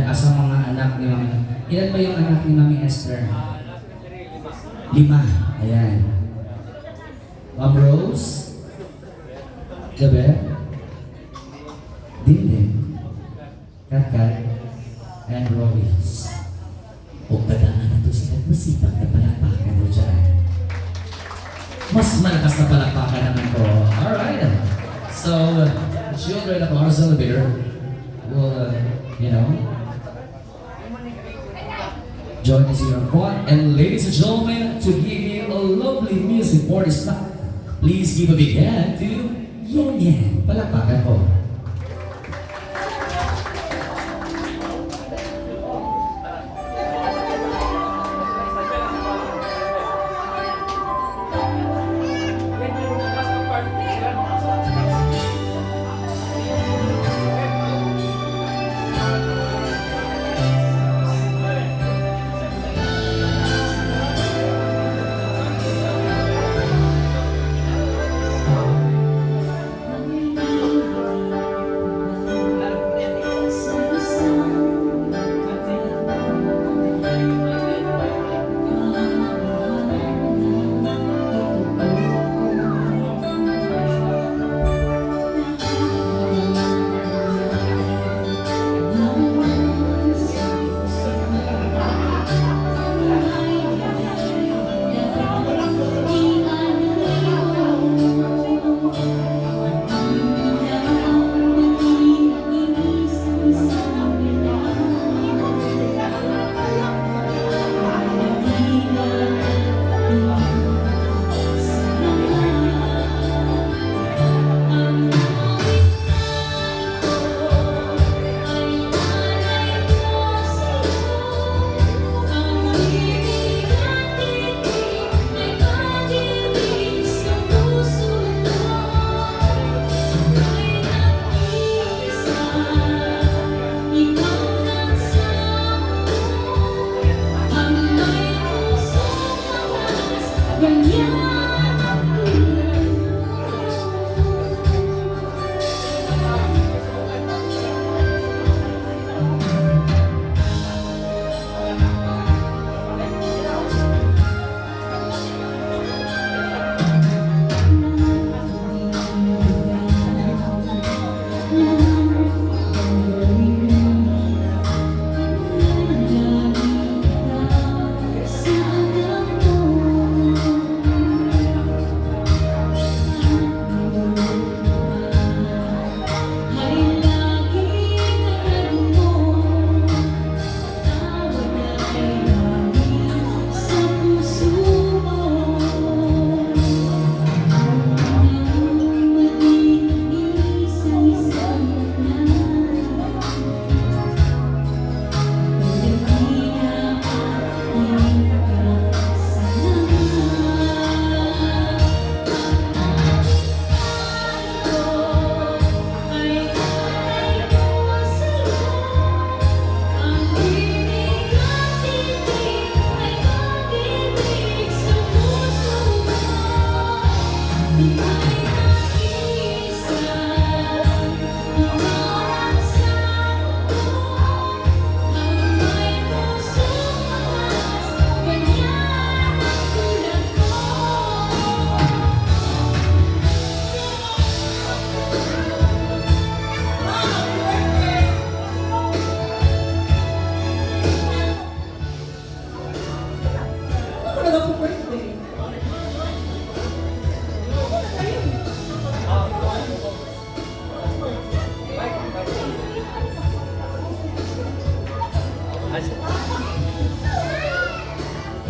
Asa mga anak ni Ma'am? Ilan ba yung anak ni Ma'am Esther? 5. Ayan. Ma'am Rose? Gabi? Dindin, Kakay, and Royce. O tagaan na ito sila masipag na palakpakan mo dyan. Mas malakas na palakpakan naman ko. Alright. So, the children of our celebrator will, join us here on front. And ladies and gentlemen, to give you a lovely music for this night, please give a big hand to Yan Yan. Palakpakan po.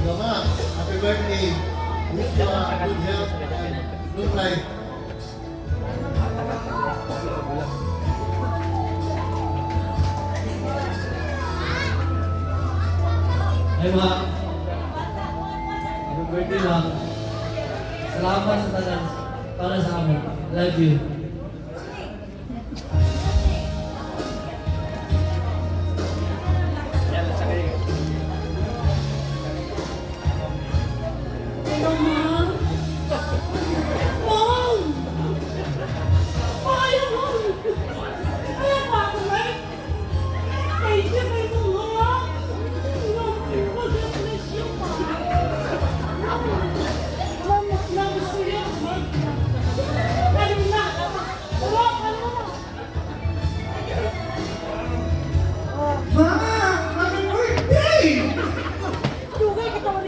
Mama, happy birthday. Wish you a good health and good life. Ay ma, happy birthday ma. Salamat sa tanan para sa amin. Love you.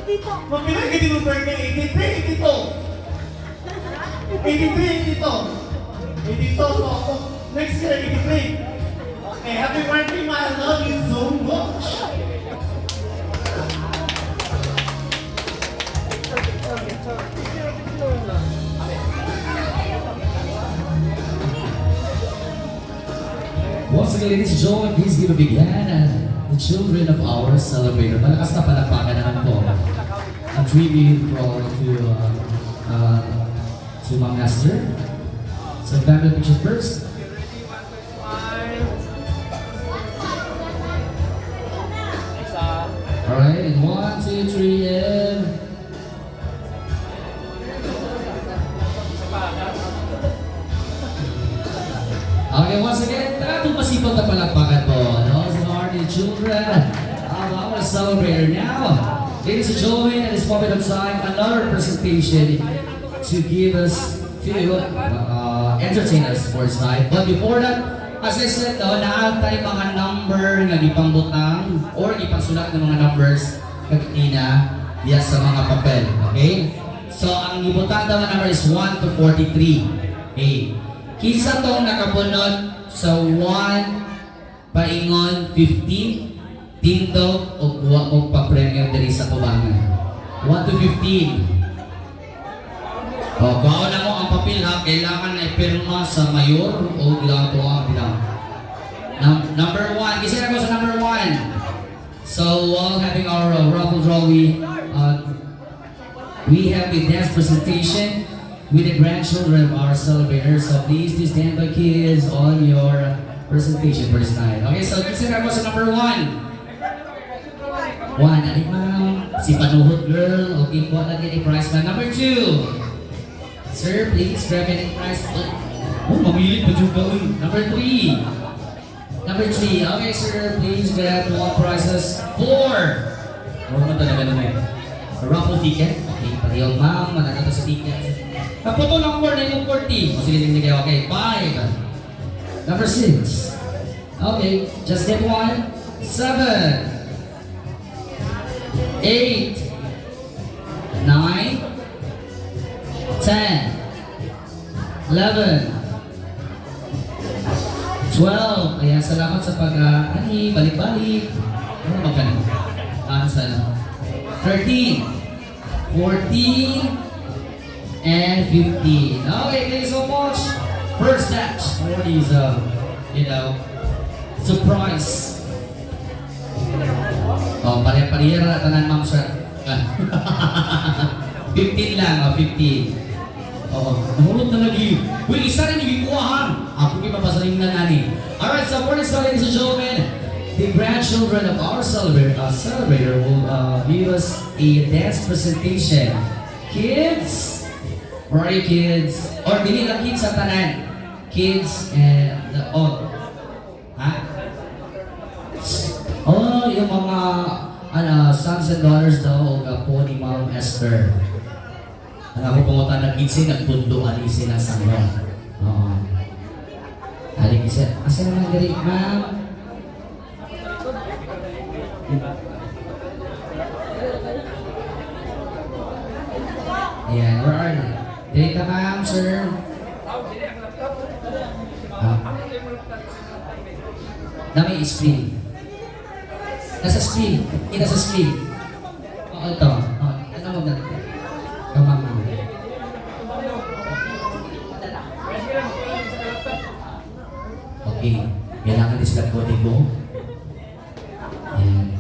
Mapilay ka din ng birthday, 83, 82. 83, 82. 82, so ako, next year, 83. Okay, happy birthday, ma. I love you so much. Once again, ladies and gentlemen, please give a big hand and the children of our celebrator. Malakas na palakpakan naman po. A tribute to my master. So family picture first. Alright, and 1, 2, 3, and... Okay, once again, tatong masipag na palakpakan po, no? So are the children of our celebrator now. Ladies and gentlemen, at this moment of time, another presentation to give us, to entertain us for tonight. But before that, as I said, no, naantay mga number nga ipangbutang or ipangsulat ng mga numbers kagitina diya sa mga papel. Okay? So, ang ibutang daw na number is 1 to 43. Okay? Kinsa tong nakabunod sa 1 paingon 15 tinto o kuha mo pa-premier diri sa tubangan. 1 to 15. O, baon na mo ang papel ha, kailangan na ipirma sa mayor o bilang ito ang bilang. Number 1, kasi na ko sa number 1. So, while having our raffle draw, we have a dance presentation with the grandchildren of our celebrators. So please do stand by, kids, on your presentation for this night. Okay, so kasi na ko sa number 1. 1, aling ma'am, si Panuhot girl, okay po, lagi ni prize man. Number 2. Sir, please grab any prize. Oh, mamilit pa juga. Number 3. Number 3. Okay, sir, please grab 1 prizes. 4. Ano naman talaga naman? Raffle ticket. Okay, pareho ma'am, mananato sa ticket. Kaputo ng 4 na yung 40. O sige, sige, okay. 5. Number 6. Okay, just get 1. 7. 8. 9. 10. 11. 12. Ayan, salamat sa pag-ani, balik-balik. Ano magkano? Sana. 13. 14. And 15. Okay, thank you so much. First batch for these, surprise. Oh, pare-pareha na tanan, ma'am, sir. 15 lang, 15. Oo, nahulog na lagi. Uy, isa rin yung ikuwahan. Ako yung mapasaling na nani. Alright, so for this, ladies and gentlemen, the grandchildren of our celebrator will give us a dance presentation. Kids, where are you kids? Or dili lang kids sa tanan. Kids and ha? Oh, yung mga sons and daughters daw o po ni Ma'am Esther. Ang ako pumunta na kids nagpunduan sila sa mga. Oo. Alik isa. Asa naman gari, ma'am? Ayan, where are they? Data ma'am, sir. Dami screen. Nasa screen. Nasa screen. Oo, ito. Ano mo natin? Kamang mo. Okay. Kailangan din sila kode ko. Ayan.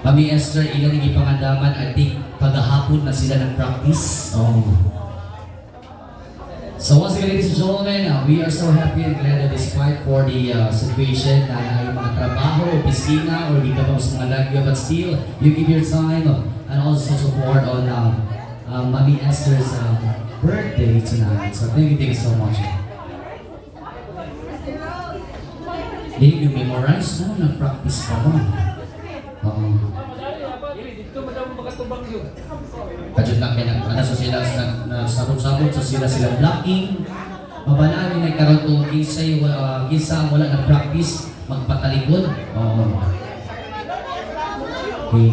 Mami Esther, ilan yung ipangandaman? I think paghahapon na sila nag-practice. Oh. So once again, ladies and gentlemen, we are so happy and glad that despite for the situation na ay mga trabaho, opisina, or di ka pa mas mga lagyo, but still, you give your time and also support on Mami Esther's birthday tonight. So thank you so much. Did you memorize? No, nag-practice pa mo. Kadyon lang kaya sa sila, sabot-sabot sa sila blocking. Mabalangin ay karoon kung kisa wala nag-practice, magpatalikod. Okay.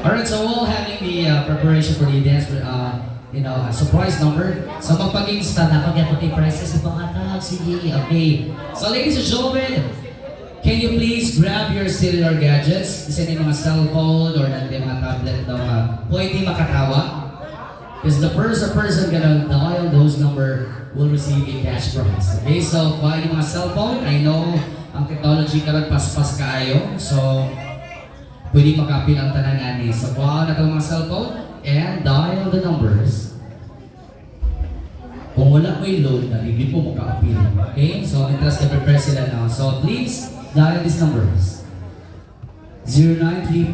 Alright, so we're having the preparation for the dance, surprise number. So magpag-insta na pag-yapag prices sa pangatag. Sige, okay. So ladies and gentlemen, can you please grab your cellular gadgets? Isa na yung mga cellphone or natin mga tablet na pwede makatawa. Because the first person gonna dial those number will receive a cash prize. Okay, so kung yung mga cellphone, I know ang technology karon paspas kaayo. So pwede makapin ang tanangani. So kuha na itong mga cellphone and dial the numbers. Kung wala mo yung load na, hindi po makaapil. Okay? So interest na prepare sila now. So please dial these numbers. 0935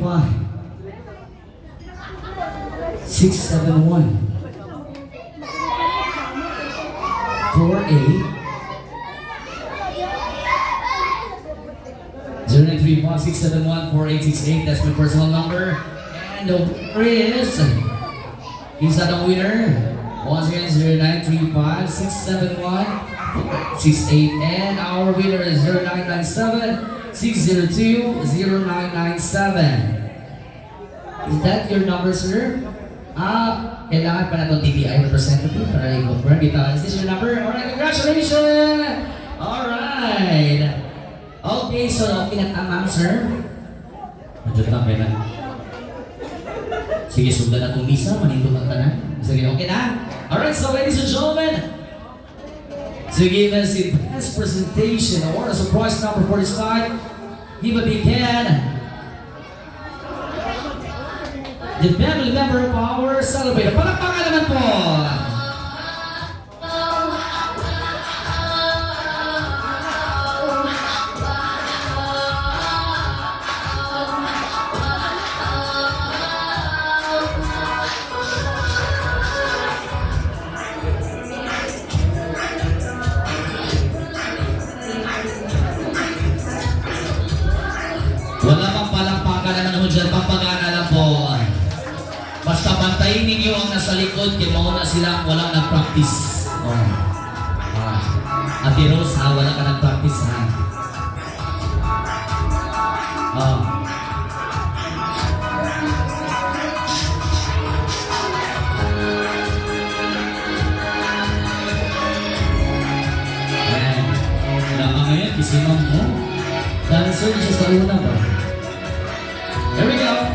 671 48 0935-671-4868. That's my personal number. And the winner is that the winner? Once again, 0935-671-4868. And our winner is 0997-602-0997. Is that your number, sir? Kailangan pa na itong TTI representative para i-confirm. Is this your number? Alright, congratulations! Alright! Okay, so okay na tama, sir. Medyo tapay na. Sige, sundan na itong misa. Manindong ang tanan. Sige, okay na? Alright, so ladies and gentlemen, to give us the best presentation award, a surprise number for this time, give a big hand. The family member of our celebrator. Palakpakan naman po! Wala pang palakpakan naman ho dyan, pampagana lang po. Basta bantayin ninyo ang nasa likod, kaya mauna sila walang nag-practice. Ate Rose ha, wala ka nag-practice ha. Ayan. Wala ka ngayon, isimam mo. Dancer siya sa una ba? Here we go!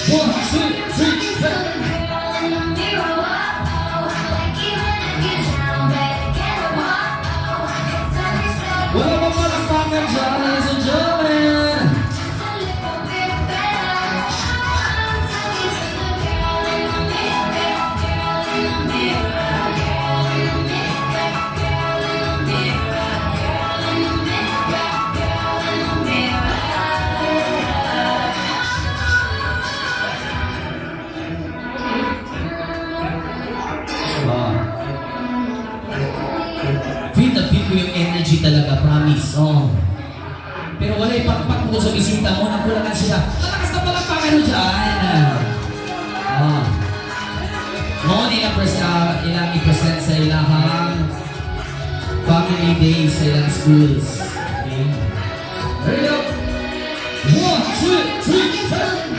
1, 2, 3, 4. Wala pa palakpakan dyan, ladies and gentlemen! Feel na feel ko yung energy talaga, promise. Pero wala ipakpak mo sa bisita mo, nakulangan sila. Malakas na palakpakan mo dyan. Noon ilang i-present sa ilahang family day sa ilang schools. Okay? There you go. 1, 2, 3, 4.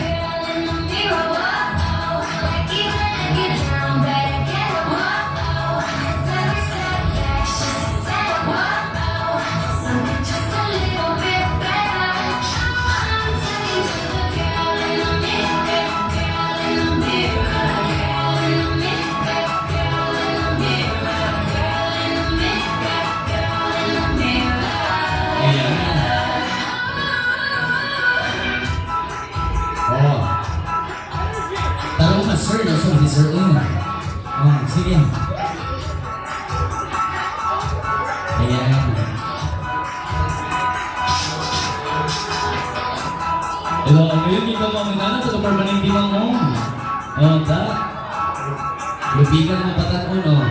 Sir, nasa si Sir Un. Sige. Ayan. Ito, ngayon ikaw mamagana sa permanente mo. Tak. Lubigan mo patat mo, no?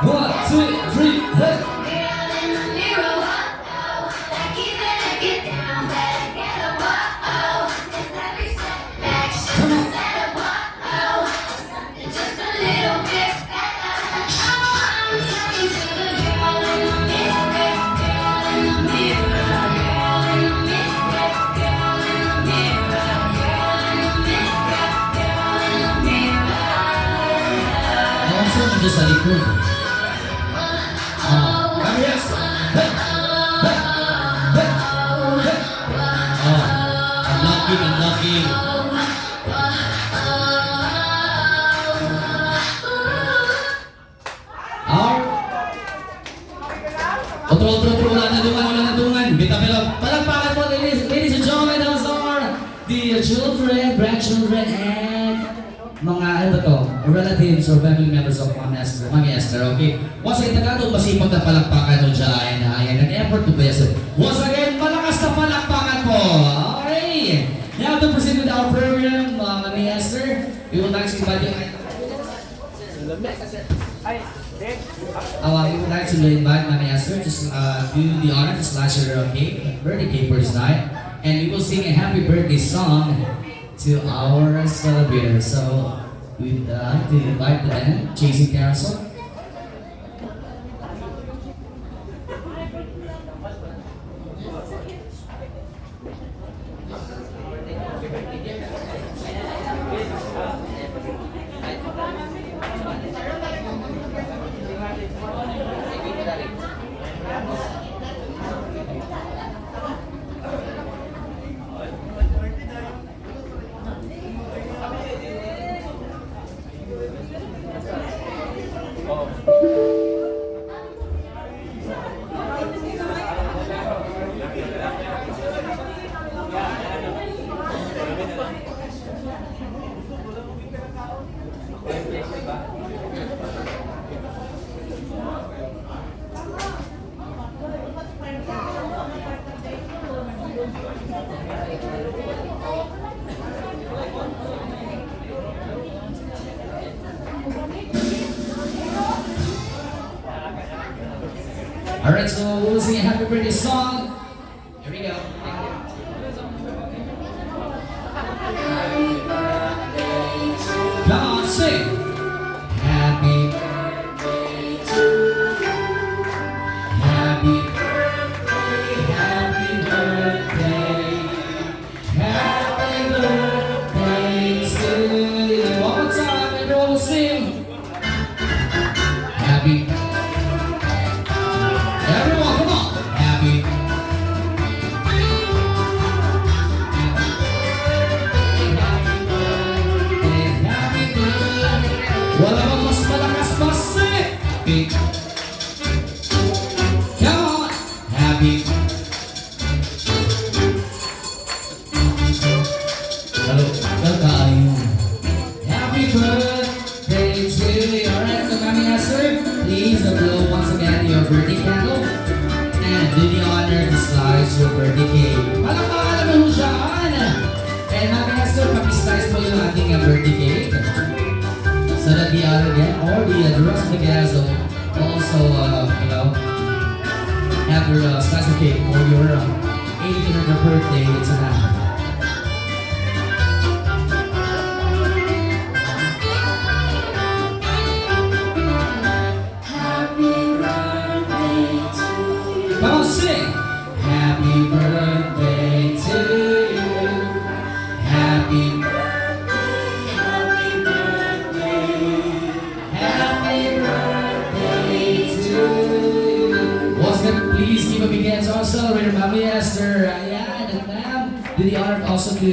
1, 2, 3, hey! Unlocking. Otro, wala na dungan. Bita-bila. Palagpakan po, ladies and gentlemen, those are the children, grandchildren, and mga ano ba to? Relatives or family members of Mami Esther, okay? Once again, tagatong masipag na palakpakan o dyan. Ayan, nag-effort to bless it. Once again, malakas na palakpakan po. Okay. Now to proceed with our program, Mami Esther, we would like to invite you. We would like to invite Mami Esther to do the honor to slash her cake, birthday cake for this night. And we will sing a happy birthday song to our celebrators. So we'd like to invite the band, Chasing Carousel. Alright, so we'll sing a happy birthday song. Here we go. Come on, sing. Happy birthday to you. Happy birthday, happy birthday. Happy birthday to you. One more time, everyone will sing. Happy Everyone, come on! Happy wala bang mas malakas pa happy come on! Happy hello, tayo. Happy birthday to you. Alright, so Mami Esther, please blow once again your birthday candle and do the honor to slice your birthday cake. Palakpakan naman mo dyan! And Mami Esther, pakislice po yung ating birthday cake. So that the other guest or the rest of the guests will also, have your slice of cake for your 18th birthday tonight. Come on, sing! Happy birthday to you. Happy birthday, happy birthday. Happy birthday to you. Once again, please give a big hand to our celebrator, Mami Esther. Ayan, and ma'am, do the honor also to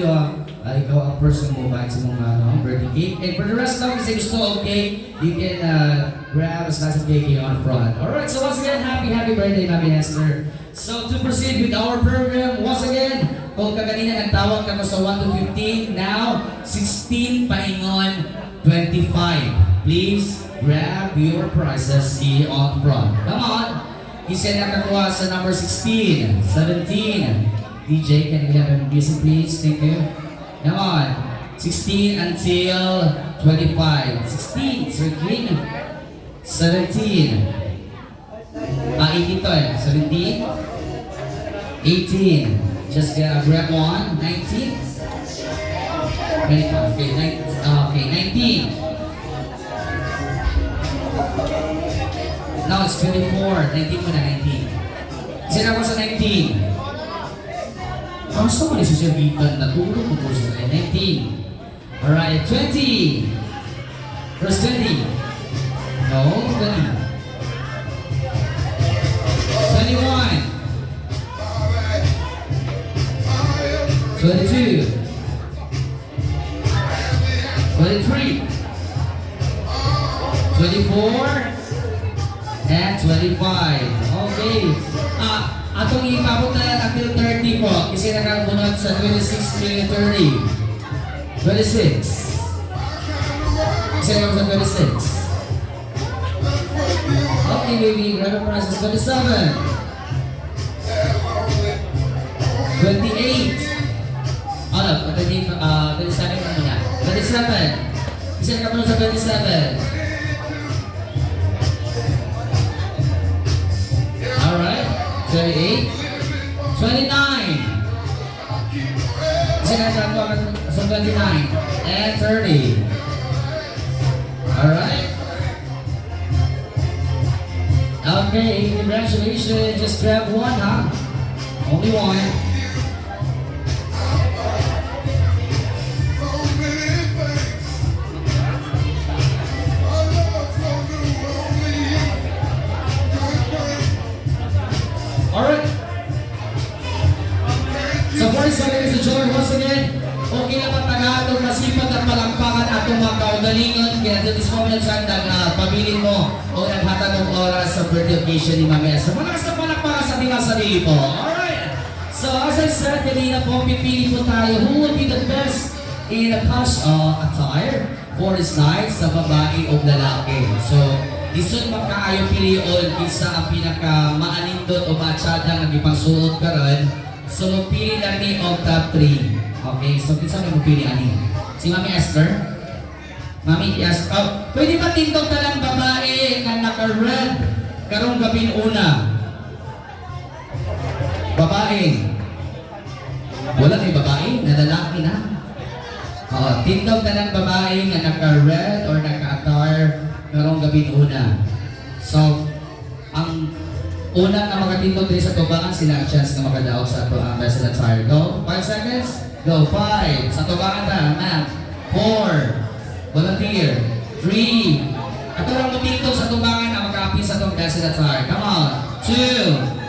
ikaw ang person mo ba sa mga birthday cake. And for the rest of kasi gusto, okay, you can grab a slice of cake here on front. Alright, so once again, happy birthday, Mami Esther. So to proceed with our program, once again, kung kaganina nagtawag ka mo sa 1 to 15, now 16 paingon 25. Please grab your prizes here on front. Come on! Isa nakakuha sa number 16, 17. DJ, can we have a music please? Thank you. Come on. 16 until 25. 16, Sir King. 17. 18 to 17. 18. Just grab one. 19. 25. Okay, 19. Now it's 24. 19 mo na, 19. Isa na ko sa 19. Ang sa mga isisabitan na tulong mo po sa 19. Alright, 20. Verse 20. No, 20. 21. 22, 23, 24, and 25. Okay. Atong ikabot na yan until 30 po. Kasi nakabunod sa 26 to 30. 26. Kasi nakabunod sa 26. Okay, baby. Grab the process. 27. 28. Ano? 27 na muna. 27. Kasi nakabunod sa 27. Alright. 28. 29. Kasi nakabunod sa 29. And 30. Alright. Okay, congratulations. Just grab one, huh? Only one. Alright. So, for this ladies and gentlemen, once again, okay na Tagalog, masipag at palakpakan atong mga kaugalingon. Kaya at this moment, saan pabilin mo o naghatag ng oras sa birthday occasion ni Mami Esther. Malakas na palakpakan sa ating mga sarili po. Alright. So, as I said, kanina po, pipili po tayo who will be the best in a cash attire for this night sa babae o lalaki. So, isod makaayo pilion isa ang pinaka maanindot o matsyada nga gipangsuot karon. So magpili lang ni og top 3. Okay, so kinsa may mapili ani? Si Mami Esther? Mami Esther. Oh, pwede ba tindog ta lang babae nga naka-red karong gabing una? Babae. Wala kay babae, na lalaki na. Oo, tindog na lang babae nga naka-red or naka-attire karong gabi una. So, ang una na makatindog din sa tubangan, sila ang chance na makadaog sa ito ang best attire. Go, 5 seconds. Go, 5. Sa tubangan na, ma'am. 4. Volunteer. 3. Ato lang matindog sa tubangan na makapis sa itong best attire. Come on. 2.